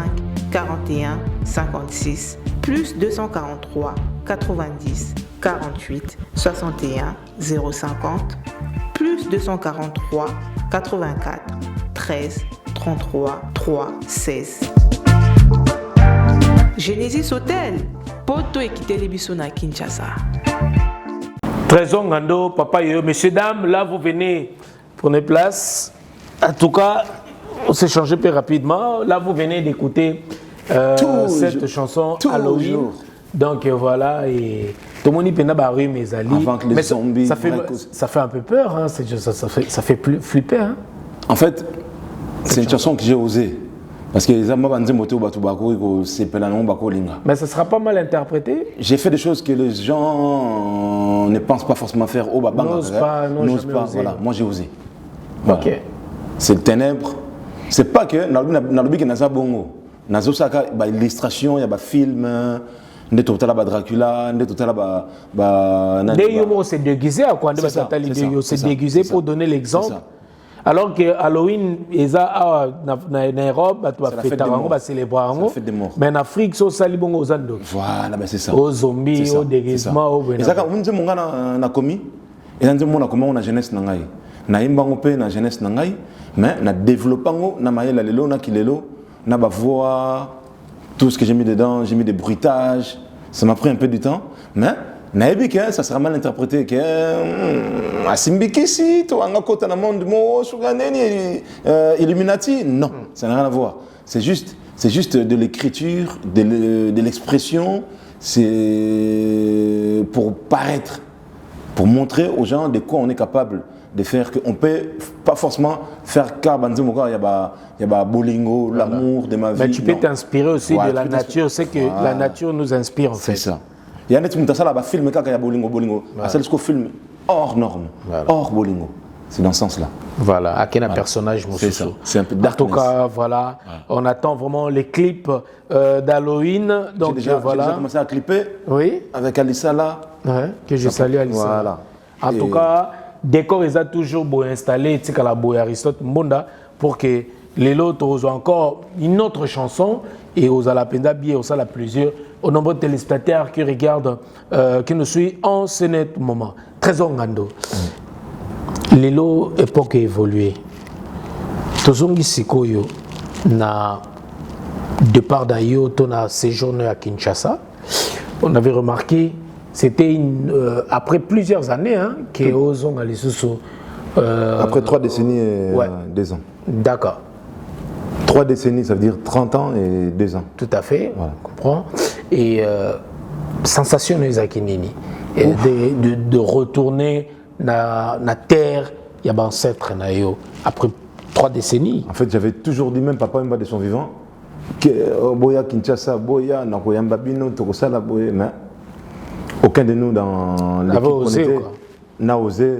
41 56 plus 243 90 48 61 050 plus 243 84 13 33 3 16. Genesis Hotel, poto ekite libiso na Kinshasa. Trésor Ngando, papa yo, messieurs, dames, là vous venez, prenez place. En tout cas, on s'est changé plus rapidement. Là vous venez d'écouter cette chanson Halloween. Donc voilà, et tout le monde dit que mes alliés. Avant que les zombies. Ça fait un peu peur, hein, ça fait flipper. Hein. En fait, c'est une chanson que j'ai osée. Parce que les gens mais ça sera pas mal interprété. J'ai fait des choses que les gens ne pensent pas forcément faire. N'ose pas. Voilà. Moi j'ai osé. Voilà. Ok. C'est le ténèbre. C'est pas que dans le bongo. Dans l'illustration, il y a des films. Dracula, c'est déguisé à quoi? C'est déguisé pour donner l'exemple. Alors que Halloween, ils ont en Europe, ils célébrer. Mais en Afrique, c'est ça. Voilà, c'est ça. Aux zombies, aux déguisements, aux jeunesse. Mais na développant na maïla lelo na kilelo na ba voix tout ce que j'ai mis dedans, j'ai mis des bruitages, ça m'a pris un peu du temps, mais naïbi que ça sera mal interprété que asimbikisi to anga kota na monde mo suganeni Illuminati, non, ça n'a rien à voir. C'est juste de l'écriture, de l'expression, c'est pour paraître, pour montrer aux gens de quoi on est capable de faire, qu'on peut pas forcément faire car il y a bolingo, l'amour de ma vie. Mais tu peux t'inspirer aussi de la nature, c'est que la nature nous inspire en fait. C'est ça. Il y a un film quand il y a bolingo. C'est le film hors norme, hors bolingo. C'est dans ce sens-là. Voilà, à quel personnage c'est ça. C'est un peu darkness. En tout cas, voilà, on attend vraiment les clips d'Halloween. Donc j'ai déjà commencé à clipper. Oui. Avec Alissa là. Ouais, que je salue Alissa. Voilà. En tout cas, décor ils ont toujours beau installé, tu sais, la boue Aristote Mbonda pour que les autres ont encore une autre chanson et aux Alapenda bien aux la plusieurs au nombre de téléspectateurs qui regardent, qui nous suivent en ce moment. Trésor Ngando. Lelo époque évoluée. Tozongi sikoyo na départ d'ailleurs, on a séjourné à Kinshasa. On avait remarqué, c'était après plusieurs années que Ozong allait sous. Après 3 décennies et 2 ans. D'accord. 3 décennies, ça veut dire 30 ans et 2 ans. Tout à fait, voilà. On comprend. Et sensationnel Zakinini. Et de retourner dans la terre, il y a un ancêtre après 3 décennies. En fait, j'avais toujours dit, même papa de son vivant, que Boya Kinshasa, Boya, Nakoyamba Bino, Tokosala, Boya, mais aucun de nous dans l'équipe n'a osé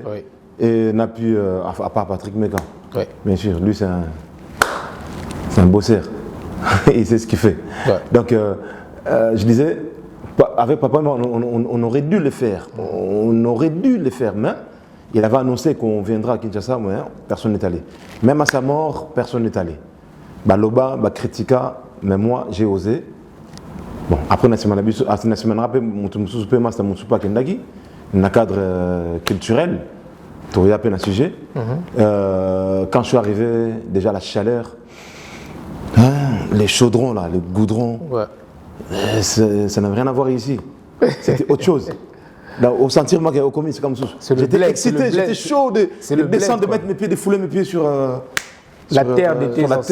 et n'a pu, à part Patrick Meka. Oui. Bien sûr, lui c'est un bosseur. Il sait ce qu'il fait. Ouais. Donc, je disais, avec papa, on aurait dû le faire. On aurait dû le faire, mais il avait annoncé qu'on viendra à Kinshasa, mais personne n'est allé. Même à sa mort, personne n'est allé. Baloba, Kritika, mais moi, j'ai osé. Bon, après, on a un cadre culturel, tout à peine un sujet. Quand je suis arrivé, déjà la chaleur, les chaudrons, là, les goudrons, ça n'a rien à voir ici. C'était autre chose. Là, au sentir moi au commis, c'est comme ça. J'étais excité, j'étais chaud de descendre, de mettre mes pieds, de fouler mes pieds sur la terre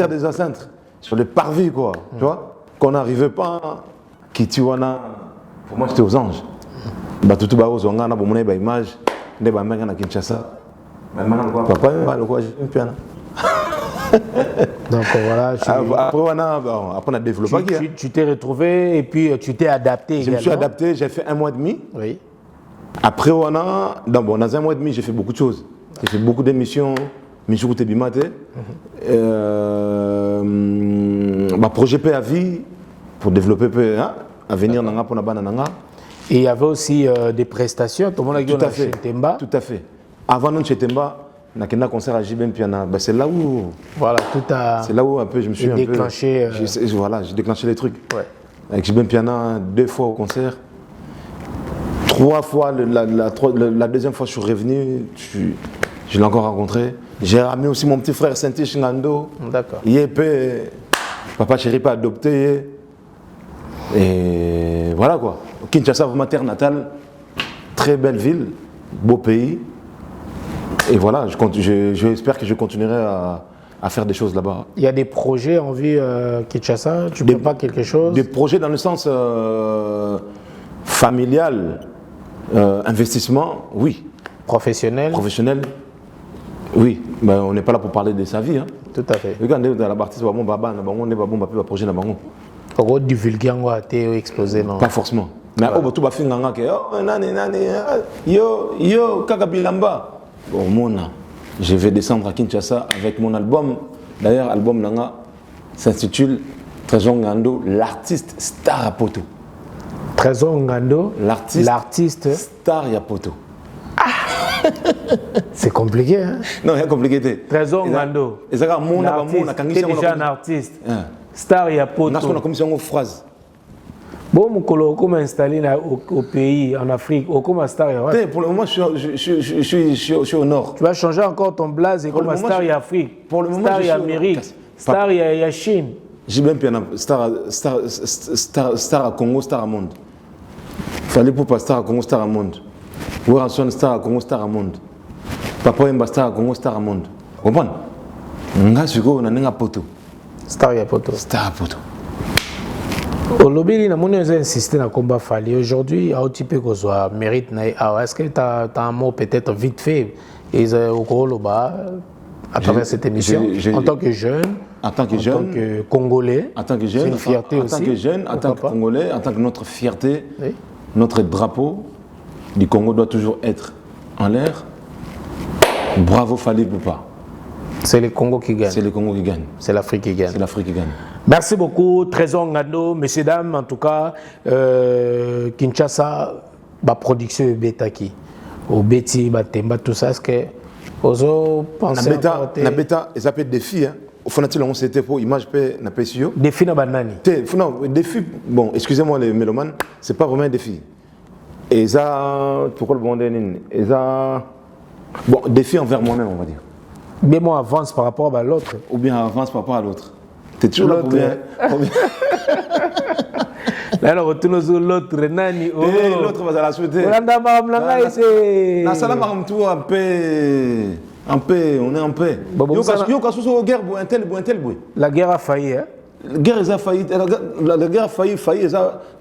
des ancêtres, sur le parvis, quoi. Tu vois, qu'on n'arrivait pas, Kitiwana, pour moi j'étais aux anges. Batutu ba aux ongana, bon mon image, ne ba menga na Kinshasa. Papa, le quoi, j'ai une piano. Donc voilà. Après on a développé. Tu t'es retrouvé et puis tu t'es adapté. Je me suis adapté, j'ai fait 1 mois et demi. Oui. Après, dans 1 mois et demi, j'ai fait beaucoup de choses. J'ai fait beaucoup d'émissions. Michoukoute Bimate. Projet P à vie pour développer à venir dans pour Nanga. Et il y avait aussi des prestations. Tout à fait. Tout à fait. Avant non chez Temba, on a un concert à JBM Piana. C'est là où. Voilà, tout a. C'est là où un peu je me suis déclenché. Voilà, j'ai déclenché les trucs. Ouais. Avec JBM Piana, 2 fois au concert. 3 fois, la deuxième fois je suis revenu, je l'ai encore rencontré. J'ai ramené aussi mon petit frère Senti Chingando. D'accord. Papa chéri pas adopté. Et voilà quoi. Kinshasa, ma terre natale, très belle ville, beau pays. Et voilà, j'espère que je continuerai à faire des choses là-bas. Il y a des projets en vue Kinshasa, tu ne peux pas quelque chose? Des projets dans le sens familial. Investissement, oui. Professionnel, oui. Mais on n'est pas là pour parler de sa vie. Tout à fait. Regardez, dans la partie, on n'est pas bon, projet. Pour divulguer, on a été explosé, non? Pas forcément. Mais tout va finir yo, kakabilamba. Bon, je vais descendre à Kinshasa avec mon album. D'ailleurs, l'album Nanga s'intitule Trésor Ngando, l'artiste star à Poto. Trésor Ngando, l'artiste star à Poto. C'est compliqué, hein? Non, c'est compliqué. Trésor Ngando, l'artiste, déjà un artiste. Star à Poto. On a commission une phrase. Bon, comment installé au pays, en Afrique, comment star à Afrique? Pour le moment, je suis au nord. Tu vas changer encore ton blaze et comment star à Afrique, pour le moment, star à Amérique, star à Chine. J'ai bien star à Congo, star à monde. Fallait pour pas star à Congo, star à monde. Ouranson star à Congo, star à monde. Papa Yemba star à Congo, star à monde. Vous comprenez? Nga suko na nenga poto. Star à Poto. Star à Poto. Au lobby, on a insisté dans le combat Fali. Aujourd'hui, mérite. Est-ce que tu as un mot peut-être vite fait à travers cette émission, en tant que jeune, en tant que Congolais, c'est une fierté aussi. En tant que jeune, en tant que Congolais, en tant que notre fierté, notre drapeau du Congo doit toujours être en l'air. Bravo Fali Poupa. C'est le Congo qui gagne. C'est le Congo qui gagne. C'est l'Afrique qui gagne. C'est l'Afrique qui gagne. Merci beaucoup, Trésor Ngando, messieurs, dames, en tout cas, Kinshasa, la production est bétaki. Au Béti, Batemba, tout ça, est-ce que vous pensez na bêta, ils appellent défi, hein. Au fond, on s'était pour image, n'a pas su. Défi na banani. Non, défi, bon, excusez-moi les mélomanes, c'est pas vraiment un défi. Et ça, pourquoi le bon déni? Et ça, Bon, défi envers moi-même, on va dire. Mais moi, avance par rapport à l'autre. Ou bien avance par rapport à l'autre. Tu es toujours là pour bien. Là, on retourne sur l'autre, Renani. L'autre va la souhaiter. On est en paix, on est en paix. La guerre a failli. Hein? La guerre a failli. La guerre a failli.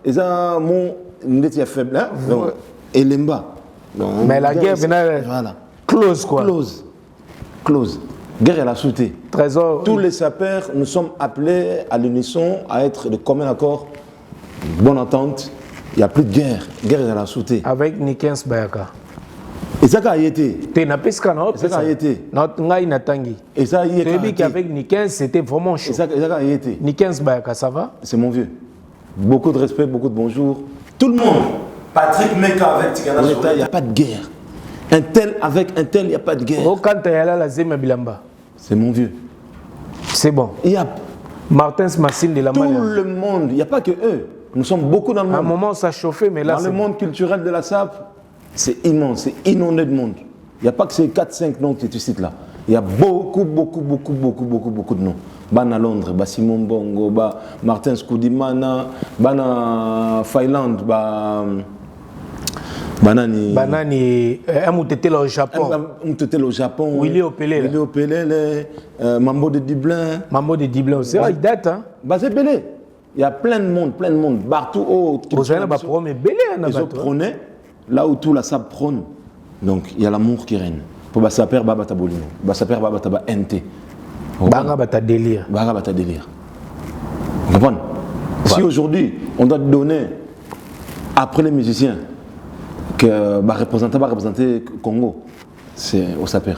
Ils ont mon faible. Et l'emba. Mais la guerre venait close quoi. Close. Guerre à la souhaité. Trésor. Tous les sapeurs, nous sommes appelés à l'unisson à être de commun accord. Bonne entente, il n'y a plus de guerre. Guerre à la souhaité. Avec Nikens Bayaka. Et ça a été. Tu n'as pas ce qu'on a. Ça a été. Notre ngai n'atangi. Et ça a été. Tu as dit qu'avec Nikens, c'était vraiment chaud. Et ça a été. Nikens Bayaka, ça va? C'est mon vieux. Beaucoup de respect, beaucoup de bonjour. Tout le monde. Patrick Meka avec Tigana Souré, il n'y a pas de guerre. Un tel avec un tel, il n'y a pas de guerre. C'est mon vieux. C'est bon. Il y a Martins Massine de la tout le monde. Il n'y a pas que eux. Nous sommes beaucoup dans le monde. À un moment, ça chauffait, mais là, dans le monde culturel de la SAP, c'est immense, c'est inondé de monde. Il n'y a pas que ces 4-5 noms que tu cites là. Il y a beaucoup de noms. Bana Londres, Simon Bongo, Martin Skoudimana, Bana Finland, Banani, Moutetel au Japon. Moutetel au Japon. Willy Opelé. Willy Opelé, Mambo de Dublin. Mambo de Dublin aussi. Il date, hein? C'est belé. Il y a plein de monde. Partout où ils prônaient, là où tout la SAP prône. Donc il y a l'amour qui règne. Pour Bassaper, Babata Bolino. Bassaper, Babata NT. Babata délire. Babata délire. Vous comprenez? Si aujourd'hui, on doit donner, après les musiciens, que va représenter Congo, c'est au Saper.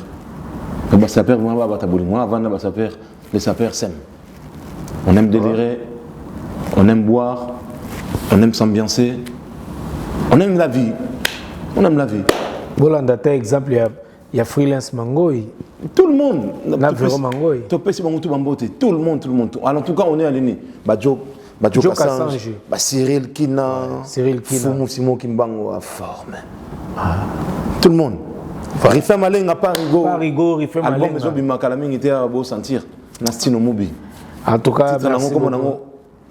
Le Bassaper, moi, Babata Bolino. Moi, avant le Bassaper, les Sapers s'aiment. On aime délirer. On aime boire, on aime s'ambiancer, on aime la vie. On aime la vie. Voilà, un exemple, il y a Freelance Mangoy. Tout le monde. Mangoy. Tout le monde. En tout cas, on est aligné. Badjo Kassange, Cyril Kina, Fumu Simo Kimbango, forme. Tout le monde. Rifem Malenga, Parigo, Rifem Malenga. Album, ils ont Kalaming était à beau sentir. Nastino Mobi. En tout cas,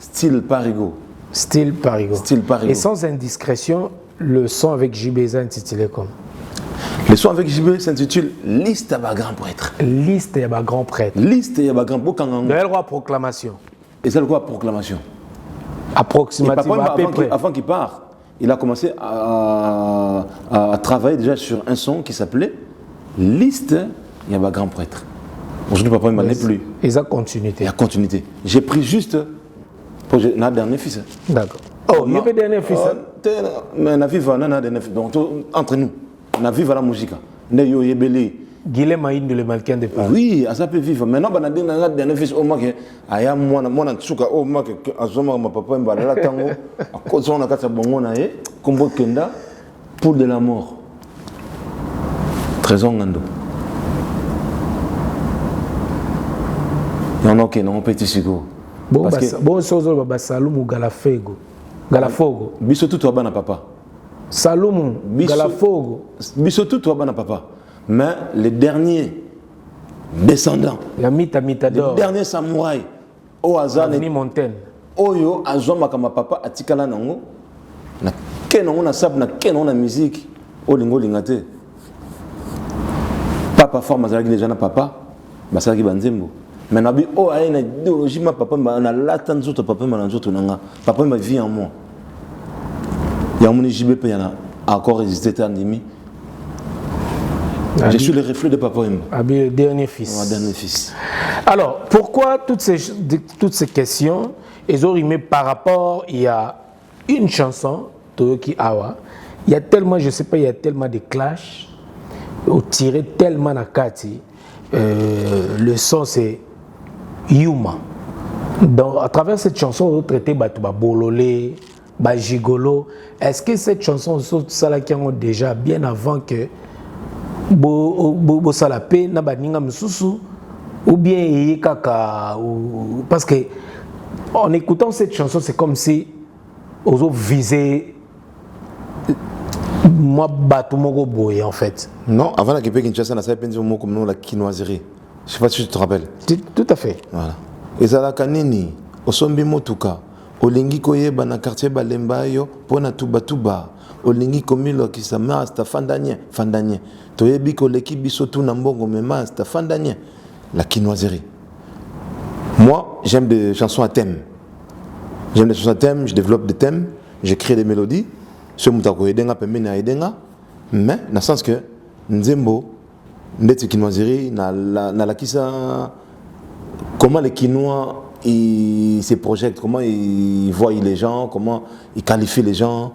Style Parigo. Style Parigo. Et sans indiscrétion, le son avec JB est intitulé comme? Le son avec JB s'intitule Liste à bas grand prêtre. Liste à bas grand prêtre. Liste à bas grand prêtre. De quoi proclamation? Et c'est quoi proclamation? Approximativement. Avant qu'il parte, il a commencé à travailler déjà sur un son qui s'appelait Liste à bas grand prêtre. Aujourd'hui, papa ne m'en est plus. Et ça continuité. Il y a continuité. J'ai pris juste pour notre dernier fils. D'accord. Oh, il y avait dernier fils. Mais la vie va, on a dernier fils. Donc, entre nous, la vie va la musique. Ne yo yebeli. Guilhem Maïn de le Malkin de Paris. Oui, ça peut vivre. Maintenant, on a dernier fils. Au moins, il y a mon tsuka. Au moins, ma papa m'a dit là, tango. À cause on a quatre bonbons na ye. Combo kenda pour de la mort. Trésor ngando. Non, ok, non, petit sigo. Bon, sozo ba Saloum Galafogo. Galafogo. Biso tout toi na papa. Saloum Galafogo. Biso tout toi na papa. Mais les derniers descendants. La mitador. Les derniers samouraïs. Au hasard. Ni Montaigne. Oyo azoma kama papa atikala nango. Na kenongo na sab na kenongo na musique. Olingo lingate. Papa forme azalaki déjà na papa. Basalaki banzembo. Mais nabi oh a une idéologie ma papa na lata nzoto papa na nzoto nanga papa ma vie en moi ya mon JBP yana encore résisté tandimi je suis le reflet de papa Abi le dernier fils. Mon dernier fils. Alors pourquoi toutes ces questions ils ont rimé par rapport il y a une chanson Toyoki Awa il y a tellement je sais pas il y a tellement de clash ou tiré tellement nakati le son c'est Yuma. Donc, à travers cette chanson, on traité Batouba Bololé, Bajigolo. Est-ce que cette chanson, ça qui ont déjà bien avant que Bo Salapé, Nabaninga Msusu, ou bien Yekaka, parce que en écoutant cette chanson, c'est comme si on visait Moi, Batumogo Boye, en fait. Non, avant la Québec, Kinshasa, on a fait un mot comme la quinoiserie. Je ne sais pas si tu te rappelles. Tout à fait. Voilà. Et ça, la kanini, au sombi motuka, au lingi koyeba na quartier Balemba yo, pona tuba. Au lingi komilo qui sa mère, c'est fandanie. Toyebi ko leki biso tu nambongo, mais ma, c'est fandanie. La quinoiserie. Moi, j'aime des chansons à thème. J'aime des chansons à thème, je développe des thèmes, j'écris des mélodies. Ce moutako edenga pembeni na edenga, mais dans le sens que nzembo ndeti quinoiserie na la kisa comment les Quinois ils se projettent, comment ils voient les gens, comment ils qualifient les gens,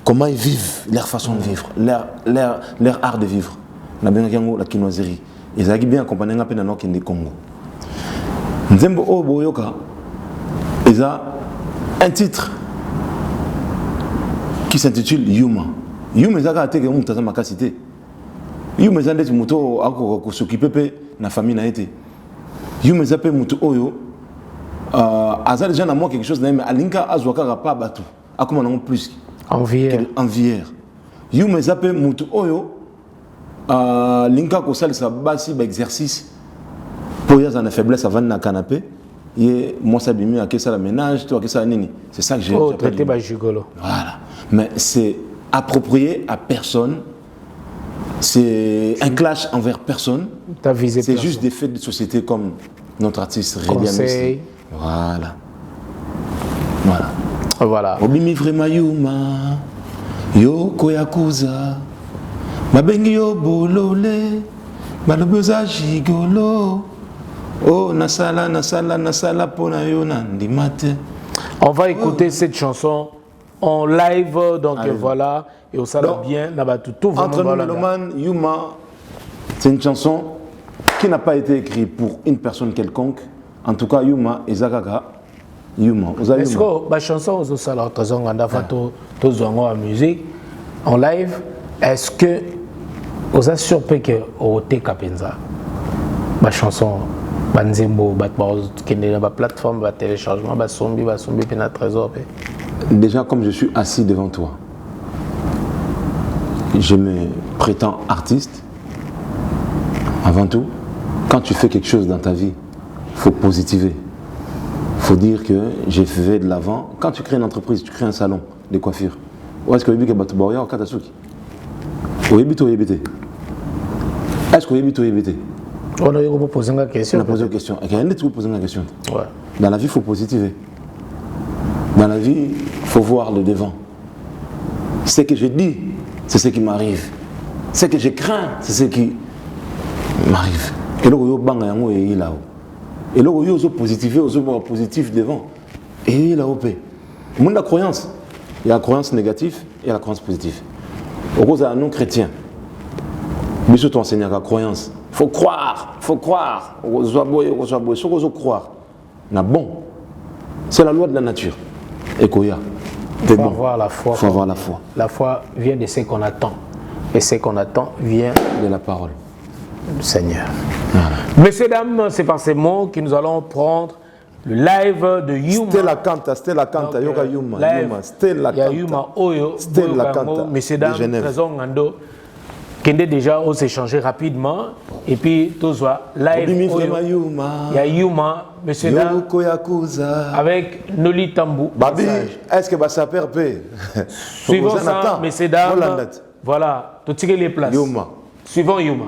comment ils vivent leur façon de vivre, leur art de vivre. Na bien la quinoiserie. Ils ont bien accompagné un peu dans le Congo. Nzembo o boyoka, ils ont un titre qui s'intitule Yuma. Yuma est un titre qui est ma capacité. Yuma est un titre qui s'occupe na famille na été. Yuma est un muto oyo. Azal déjà na moi quelque chose mais alinka azwaka pas batu. Akoma na plus. Envière. Yuma est un muto oyo. Linka ko salisa basi ba exercice. Pour y avoir une faiblesse avant na canapé. Et moi, ça bimi à ça la ménage, toi, à ça nini. C'est ça que j'ai. Oh, traité par gigolo. Voilà. Mais c'est approprié à personne. C'est un clash envers personne. C'est juste des faits de société comme notre artiste Rédiamis. Voilà. Voilà. Obimi vraiment yuma. Yo koyakuza. Mabengi yo bolole. Malobeza gigolo. Oh, nasala, pona yo nandimate. On va écouter cette chanson en live, donc voilà, et au salon bien, là-bas tout entre nous, Meloman, Yuma, c'est une chanson qui n'a pas été écrite pour une personne quelconque. En tout cas, Yuma et Zagaga, Yuma. Est-ce que la chanson au salon, tous en musique, en live, est-ce que vous avez surpris que au Kapenza, la chanson Banzembo, qui est la plateforme, téléchargement, Basombi, Pena Trésor. Déjà, comme je suis assis devant toi, je me prétends artiste. Avant tout, quand tu fais quelque chose dans ta vie, il faut positiver. Il faut dire que j'ai fait de l'avant. Quand tu crées une entreprise, tu crées un salon de coiffure. Où est-ce que tu as battu Boria ou Katasuki? Où est-ce que tu as on a posé une question. On a posé une question. Ouais. Dans la vie, il faut positiver. Dans la vie, il faut voir le devant. Ce que je dis, c'est ce qui m'arrive. Ce que je crains, c'est ce qui m'arrive. Et là, il y a là-haut. Et là, il y a positif devant. Et il y a là-haut. Le monde de la croyance, il y a la croyance négative et la croyance positive. Au cause d'un non-chrétien, mais surtout enseigner la croyance. Il faut croire. Il faut croire. Bon. C'est la loi de la nature. Et Koya. Il faut avoir la foi. Faut avoir la foi. La foi vient de ce qu'on attend. Et ce qu'on attend vient de la parole du Seigneur. Voilà. Messieurs, dames, c'est par ces mots que nous allons prendre le live de Yuma. Stella Kanta, Yoga Yuma. Stella Kanta. Yuma Oyo. Stella Kanta. Messieurs, dames, Trésor Ngando. Qui est déjà on s'est changé rapidement et puis tout soit live il y a Yuma monsieur dames avec Noli Tambou Babi est-ce que ça perd suivant ça messieurs dames voilà tout tirer les places Yuma suivant Yuma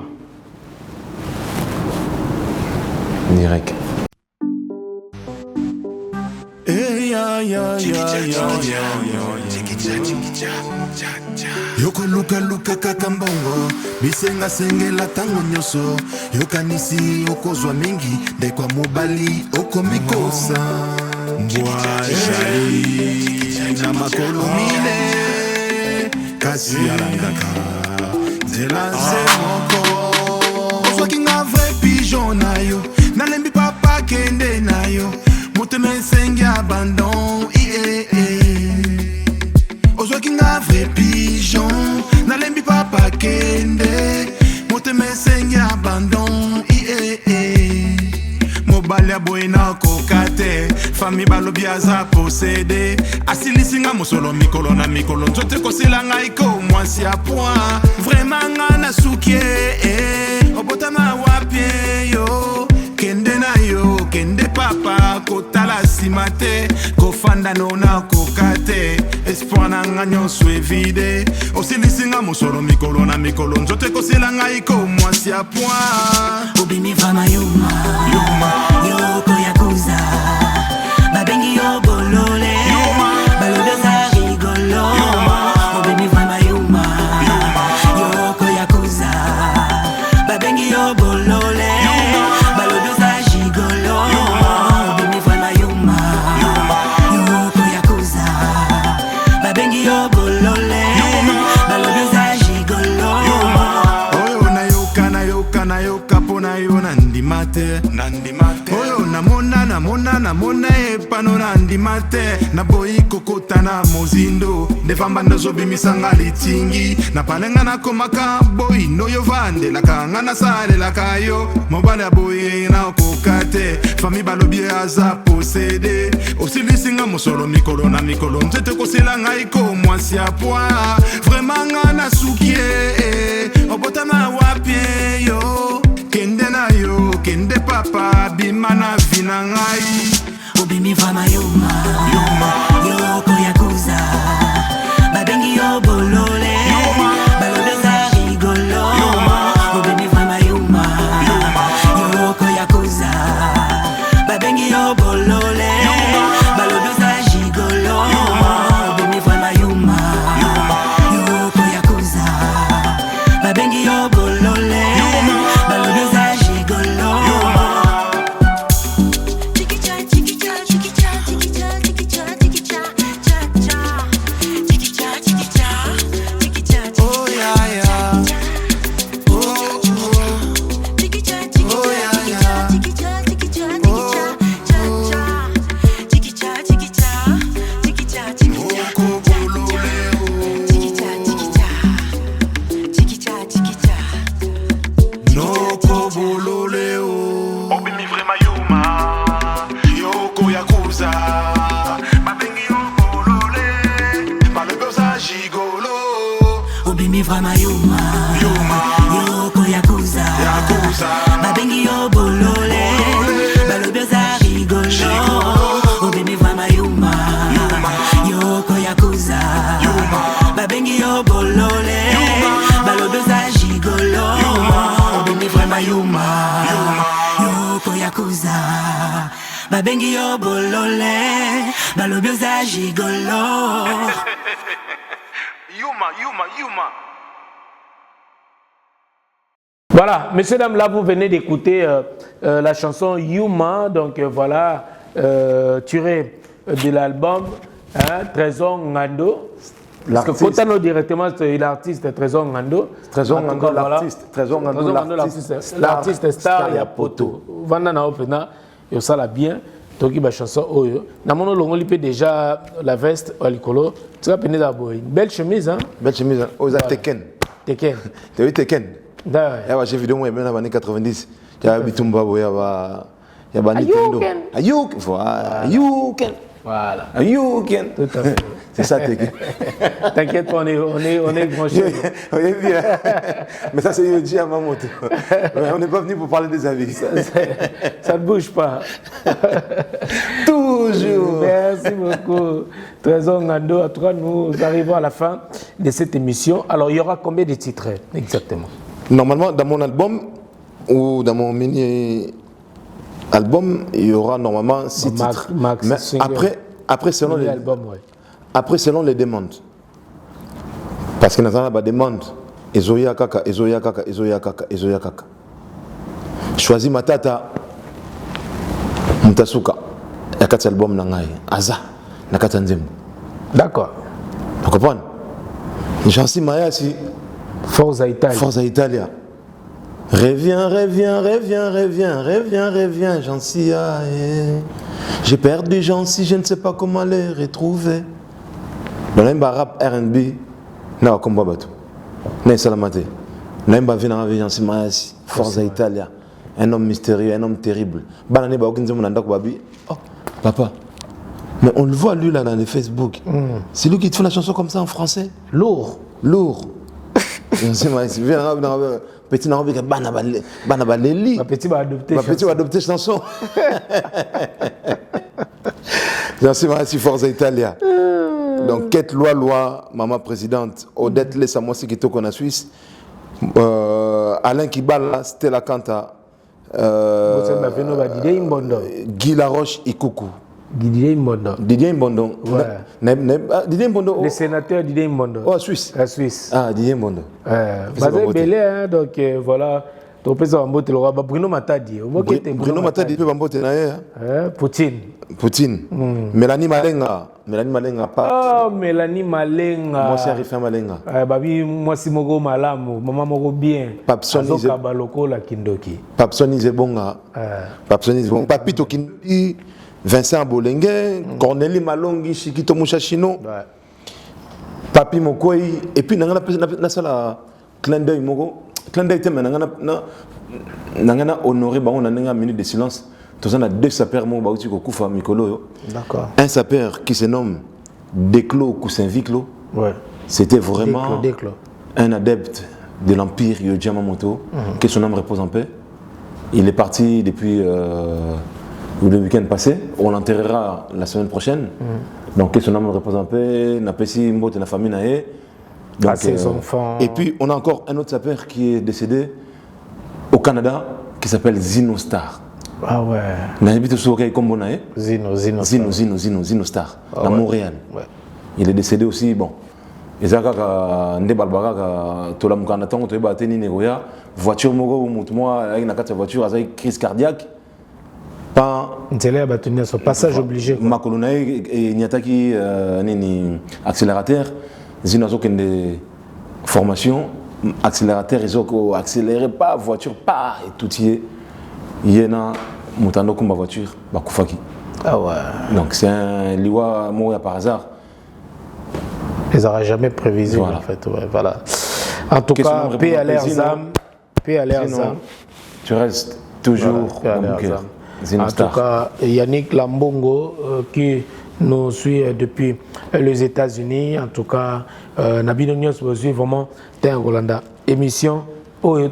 direct Yoko luka kaka mbongo bisenga sengela tango nyoso yokanisi okozwa mingi ndekwa mobali okomikosa mbwa na makolo mine kasi alangaka nzela zemoko ozwaki nga vrai pigeon na yo nalembi papa kende na yo motema esengi abandon ozwaki nga vrai pigeon nalembi papa kende motema esengi abandon mobali aboyi na koka te fami balo balobi aza possédé asilisinga mosolo mikolo na mikolo nzoto ekosila ngai ko mwasi ya point vraiment nga na sukie obotama wapie yo kende na yo kende papa kotala nsima te kofanda nona koka te espoir na nga nyonso evide osilisinga mosolo mikolo na mikolo nzoto ekosila ngai ko mwasi ya point obimi vama yuma yoko yakuza babengi yo bolole balobeza rigolo obimi vama yuma yoko yakuza babengi yo bolole balobeza gigolo obimi vama yuma yoko yakuza babengi yo bolole balobeza gigolo oyo nayoka pona yo nandima te oyo namona epano nandima te naboyi kokota na mozindo ndefamba ndozobimisanga litingi napalenga nakomaka boyi noyo vandelaka nga nasalelaka yo mobali aboyi nakoka te fami balobi aza posede osilisinga mosolo mikolo na mikolo nzete kosila ngai ko mwasi ya point vraiment nga nasukie obotama wapie yo kende na yo kende papa bima na vina ngai obimi vama yuma yoko yakuza babengi yo bolole balobeza rigolo obimi vama yuma yoko yakuza babengi yo bolole balobeza gigolo obimi vama yuma yoko yakuza babengi yo bolole balobeza gigolo Vrama yuma yoko yakuza babengi yo bolole balobeza rigolo obimi vrama yuma yoko yakuza babengi yo bolole balobeza gigolo obimi vrama yuma yoko yakuza babengi yo bolole balobeza gigolo Yuma. Voilà, messieurs, dames, là, vous venez d'écouter la chanson Yuma, donc voilà, tirée de l'album Trésor Ngando. Parce que Kotano directement, c'est l'artiste Trésor Ngando. Trésor Ngando, l'artiste star, il y a Poto. Vandana Opena, il y a bien. Donc, il y a une chanson. Namono Longoli peut déjà la veste à l'icolo. Tu vas pénétrer d'abord. Une belle chemise, hein? Belle chemise, hein? Aux Tekken. Tekken. Tu as vu Tekken? D'accord. Il y a une vidéo, moi, dans les années 90. Il y a Bitumba, il y a Nintendo. Ayuken. Voilà. Ayuken. Tout à fait. C'est ça, Tekken. T'inquiète pas, on est branchés. Mais ça, c'est Yoji à ma moto. On n'est pas venu pour parler des avis. Ça ne bouge pas. Toujours. Merci beaucoup. Trésor Ngando, à toi, nous arrivons à la fin de cette émission. Alors, il y aura combien de titres exactement? Normalement, dans mon album ou dans mon mini-album, il y aura normalement 6 titres. Mais après, selon les albums, ouais. Après, selon les demandes. Parce que nous avons des demandes. Ezoya kaka. Choisis ma tata. Mutasuka. Il y a 4 albums dans Aza. Na 4 nzembo. D'accord. Tu comprends? Jansi Mayasi. Forza Italia. Reviens, Jansi. J'ai perdu Jansi, je ne sais pas comment les retrouver. Dans le rap R&B, na wakomba bato. Na salamate. Na mba vina avec Jansi Mayasi. Forza Italia. Un homme mystérieux, un homme terrible. Banane ba okinze monanda ko babi. Oh, papa. Mais on le voit lui là dans les Facebook. C'est lui qui te fait la chanson comme ça en français. Lourd. Petit va adopter chanson. C'est Forza Italia. Donc, quête loi, maman présidente, Odette Lessa Moissi qui toque en Suisse, Alain Kibala, Stella Kanta, Guy Laroche Ikuku. Didier Mbondo. Didier Mbondo. Didier Mbondo. Le sénateur Didier Mbondo. Oh, Suisse. La Suisse. Ah, Didier Mbondo. Basé Belé, hein, donc voilà. Bruno Matadi. Bruno Matadi peut Bambote na Poutine. Mélanie Malenga. Mélanie Malenga pas. Oh, Mélanie Malenga. Moi c'est Arifin Malenga. Babi moi si mogo malamu, maman mogo bien. Papsoni Kabaloko la Kindoki. Papsoni Zebonga. Papsoni Zebonga. Papito Kindoki. Vincent Bolengue, Cornélie Malongi, Chikito Mouchachino, Papi Mokoi, et puis n'a pas clin d'œil Mogo. Clin d'œil, n'a honoré on a une minute de silence. Tous on a deux sapeurs Mobauti Kokufa Mikolo. D'accord. Un sapeur qui se nomme Déclos Koussin-Viclo. Ouais. C'était vraiment un adepte de l'empire Yoji Yamamoto, que son âme repose en paix. Il est parti depuis le week-end passé. On l'enterrera la semaine prochaine. Donc, que son âme repose en paix. N'a pas si mot de la famille naé. Ses enfants. Et puis, on a encore un autre sapeur qui est décédé au Canada, qui s'appelle Zino Star. Ah ouais. Zino Star, à Montréal. Ouais. Il est décédé aussi, bon. Voiture voiture avec crise cardiaque. Passage obligé. Makoluna et Niataki accélérateur. Zino de formation accélérateur, ils ont accéléré pas voiture pas et tout y est. Yena Moutando comme voiture, Bakoufaki. Ah ouais. Donc c'est un liwa mourir par hasard. Ils n'auraient jamais prévisé en fait. Ouais, voilà. En tout cas, paix à leurs âmes. Paix à leurs âmes. Tu restes toujours dans mon cœur. En tout cas, Yannick Lambongo qui nous suit depuis les États-Unis. En tout cas, Nabino Nyos suit vraiment Terre Rolanda. Émission le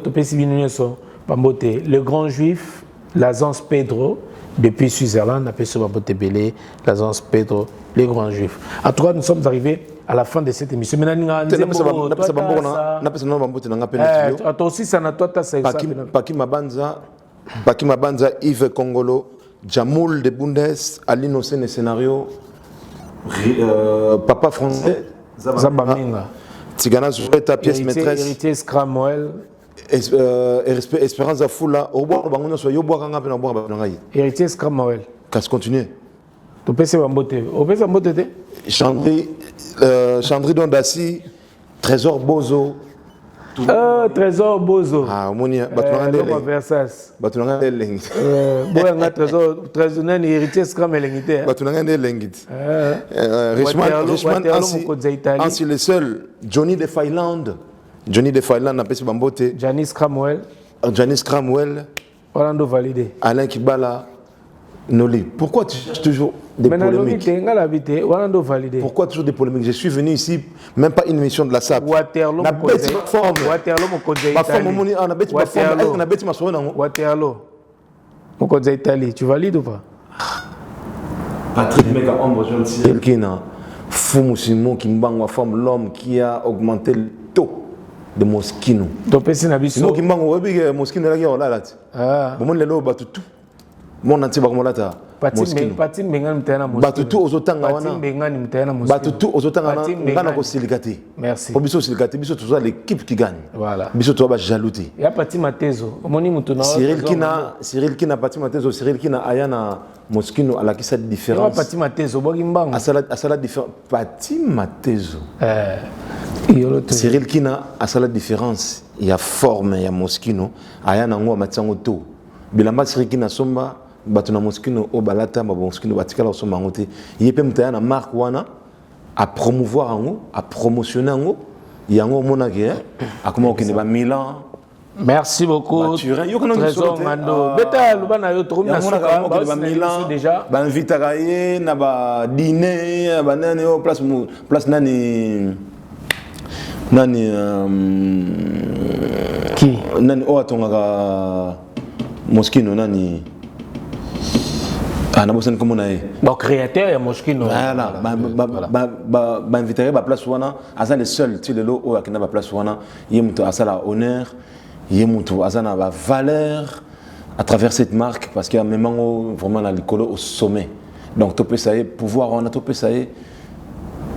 grand juif, l'agence Pedro, depuis Switzerland, appelé sur Bambote Belé, l'agence Pedro, les grands juifs. En tout cas, nous sommes arrivés à la fin de cette émission. Paki Mabanza, Yves Congolo, Jamoul de Bundes, Aline Ossene Scénario, Papa Français, Zabaminga, Tigana Zoureta, pièce maîtresse, héritier Scramwell, Espérance Afoula, héritier Scramwell. Qu'est-ce continue? Tu peux se Bambote. Chandri Dondassi, Trésor Bozo. Trésor Bozo. Ah, Monia, Versace. Batunanga Lengit. Trésor héritier Scram Lengit. Batunanga Lengit. Richman Ansi le seul. Johnny de Failand. Johnny de Failand n'a pas Bambote. Janice Cramwell. Orlando validé. Alain Kibala. Noli. Pourquoi tu cherches toujours des polémiques? Pourquoi toujours des polémiques? Je suis venu ici, même pas une émission de la SAP. Waterloo, Italie. Tu valides ou pas? Patrick Mega Ombre, quelqu'un Fumusimo qui m'a forme l'homme qui a augmenté le taux de Moschino. Sinon qui m'a Moschino là là. Ah. Bon le loba tout. Mon entier bakomolata. Patine bengani mtana Moschino. Batutu ozotanga wana. Patine bengani mtana Moschino. Batutu ozotanga wana ngana ko silikati. Merci. Pour biso silikati, biso toujours l'équipe qui gagne. Voilà. Biso to ba jalousie. Ya Pati Matezo. Omoni mutuna. Cyril Kina Pati Matezo, Cyril Kina ayana Moschino ala kisa différence. Ya Pati Matezo bogi mbango. Asala différence. Pati Matezo. Cyril Kina asala différence. Il y a forme ya Moschino ayana ngo matsango to. Bilamba Cyril Kina somba batuna Moschino o balata ba Moschino batikala somba ngote. Yepe mtayana marque wana à promouvoir en haut, à promotionner en haut. Il y a un moment qui a comment on ba Milan, Merci beaucoup. Trésor Ngando. Beta lubana yo troum na suka ba Milan déjà. Ba invita kaye na ba dîner ba nani au place nani qui nani o atonga Moschino nani ah nabosen comme on a bon créateur ya Moschino voilà ba inviter ba place wana asa le seul tu le lo o akina ba place wana yemuto asala honneur yemuto asana ba valeur à travers cette marque parce qu'il y a même vraiment la l'écolo au sommet donc topé ça pouvoir on a topé ça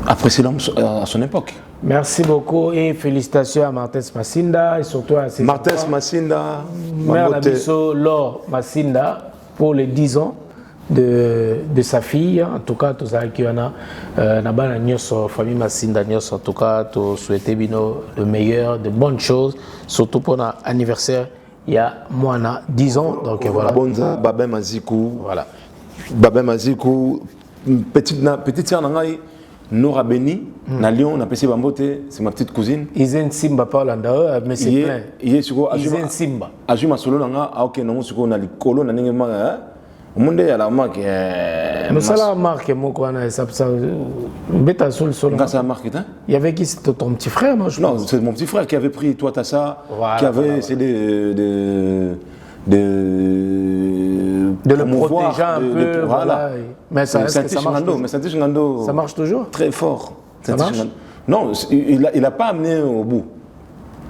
apprécier l'homme à son époque. Merci beaucoup et félicitations à Martins Massinda et surtout à ses Martins Massinda, Mère Labisso Laure Massinda pour les 10 ans de sa fille. En tout cas, tous ceux qui ont la famille Massinda, en tout cas, tous souhaiter le meilleur, de bonnes choses, surtout pour l'anniversaire. Il y a moins 10 ans, donc voilà. Bonza, Babé Mazikou. Voilà. Babé Mazikou, petite sœur Nangaï. Nora Beni, na Lyon, on a passé Bambote, c'est ma petite cousine. Izen Simba Paulanda, mais c'est plein. Izen Simba. Ajuma solo nanga, ok, non, suko na likolo na ninge manga. Au monde ya la marque. Nous ça la marque moi quoi na ça beta solo solo. Quand ça marque hein? Il y avait qui c'était ton petit frère non je pense. Non, c'est mon petit frère qui avait pris toi t'as ça, qui avait essayé de le protéger un peu, voilà. Mais ça marche toujours. Très fort. Ça marche? Non, il n'a pas amené au bout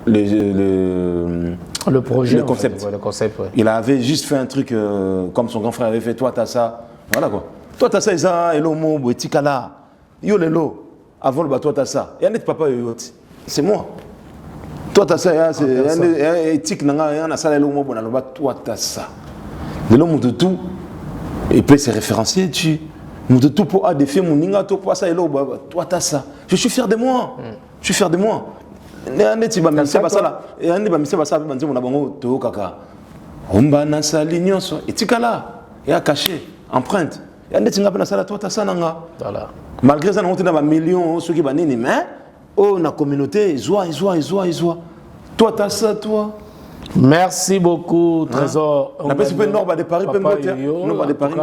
le projet, le concept. Le concept ouais. Il avait juste fait un truc comme son grand frère avait fait. Toi, t'as ça. Voilà quoi. Toi, t'as ça, et ça, et l'homo, boetikala. Yo, lelo. Avant le bateau, t'as ça. Et un autre papa, c'est moi. Toi, t'as ça, c'est éthique, n'a ça, et l'homo, toi, t'as ça. De l'homme de tout, et puis c'est référencié, tu. De tout pour défier mon ninga, toi, ça, et l'homo, toi, t'as ça. Je suis fier de moi. Je suis fier de moi. Et un autre, bah, c'est pas ça là. Et un autre, c'est pas ça, on a bon, to kaka. On va dans sa ligne, et tikala, et à cacher, empreinte. Et un autre, on a ça, toi, t'as ça, nanga. Voilà. Malgré ça, on a un million, ceux qui vont dire, mais, oh, la communauté, joie. Toi, t'as ça, toi. Merci beaucoup, Trésor. On a pas super Nord de Paris, Nord de Paris,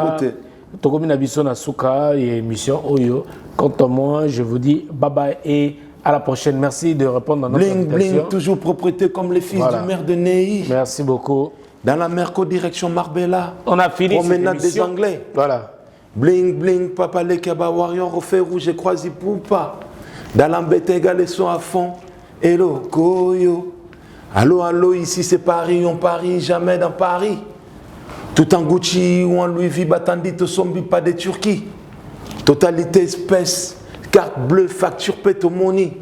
Tokomi Nabiso Nasuka et émission Oyo. Quant à moi, je vous dis bye bye et à la prochaine. Merci de répondre à notre invitation. Bling, toujours propreté comme les fils du maire de Ney. Merci beaucoup. Dans la Merco direction Marbella. On a fini cette promenade des émission. Anglais. Voilà. Bling, papa les Kaba Warrior, au fait rouge et croisé poupa. Dans l'embêté, les sons à fond. Hello, Koyo. Allô, ici c'est Paris, on parie jamais dans Paris. Tout en Gucci ou en Louis V, Batandi, Tosombi, pas de Turquie. Totalité espèce, carte bleue, facture Petomoni.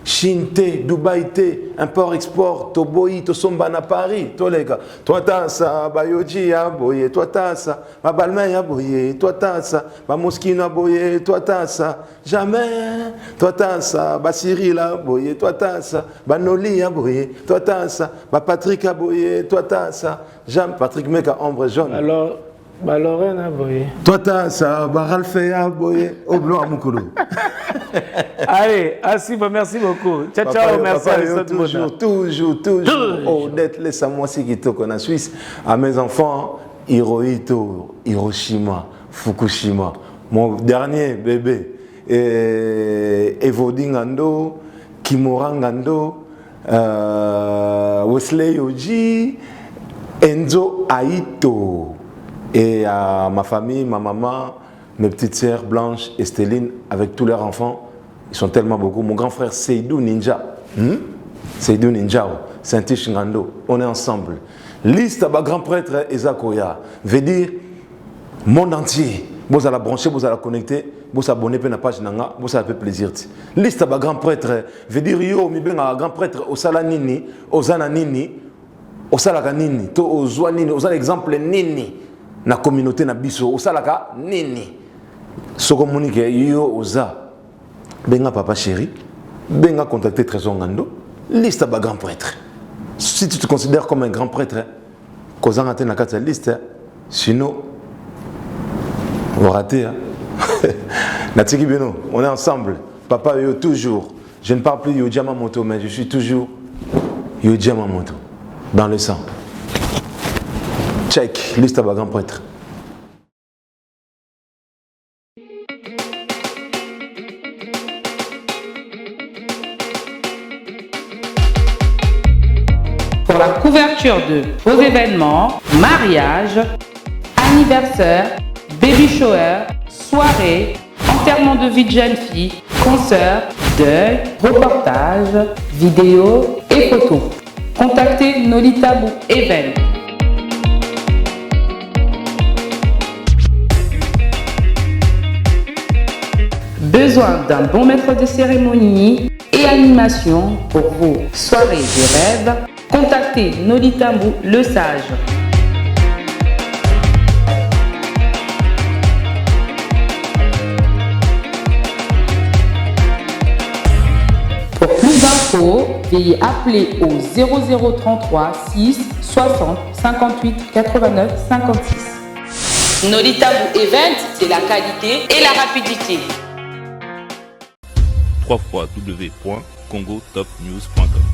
Chine T, Dubaï T, import-export, Toboyi, Tosomba na Paris. Toi les gars, toi t'as ça, Bayoji ya boye, toi t'as ça, ma Balmain ya boye, toi t'as ça, ma Moschino ya boye, toi t'as ça, jamais, toi t'as ça, ba Cyril ya boye, toi t'as ça, ba Noli ya boye, toi t'as ça, ba Patrick ya boye, toi t'as ça, jamais, Patrick mec à ombre jaune. Alors, ba Lorraine ya boye. Toi t'as ça, ba Ralph ya boye, au blanc à Moukoulou. Allez, Asiba, merci beaucoup. Ciao, merci à toujours honnête, laisse-moi si qui toque en Suisse. À mes enfants, Hirohito, Hiroshima, Fukushima. Mon dernier bébé, Evodi Ngando, Kimura Ngando, Wesley Yoji, Enzo Aito. Et à ma famille, ma maman, mes petites sœurs Blanche et Stéline, avec tous leurs enfants, ils sont tellement beaucoup. Mon grand frère Seydou Ninja, Seydou Ninja, Saint-Tiche Ngando, on est ensemble. Liste à grand prêtre Ezakoya, veut dire monde entier. Vous allez brancher, vous allez connecter, vous abonner à la page Nanga, vous allez faire plaisir. Liste à grand prêtre, veut dire yo, mi ben grand prêtre, Osala Nini, Osana Nini, Osala Nini, to Ozwa Nini, Osala exemple Nini, na communauté na biso, Osala Nini. Ce communique yo Oza. Benga papa chéri, benga contacter Trésor Ngando, liste à grand prêtre. Si tu te considères comme un grand prêtre, causant à la liste, sinon, on va rater. Natiki Beno, on est ensemble. Papa yo toujours. Je ne parle plus yo Yamamoto, mais je suis toujours yo Yamamoto. dans le sang. Check, liste à grand prêtre. Pour la couverture de vos événements, mariage, anniversaire, baby shower, soirée, enterrement de vie de jeune fille, concert, deuil, reportage, vidéo et photos. Contactez Nolita Bou Event. Besoin d'un bon maître de cérémonie et animation pour vos soirées de rêve? Contactez Nolita Bou Le Sage. Pour plus d'infos, veuillez appeler au 0033 6 60 58 89 56. Nolita Bou Event, c'est la qualité et la rapidité. www.congotopnews.com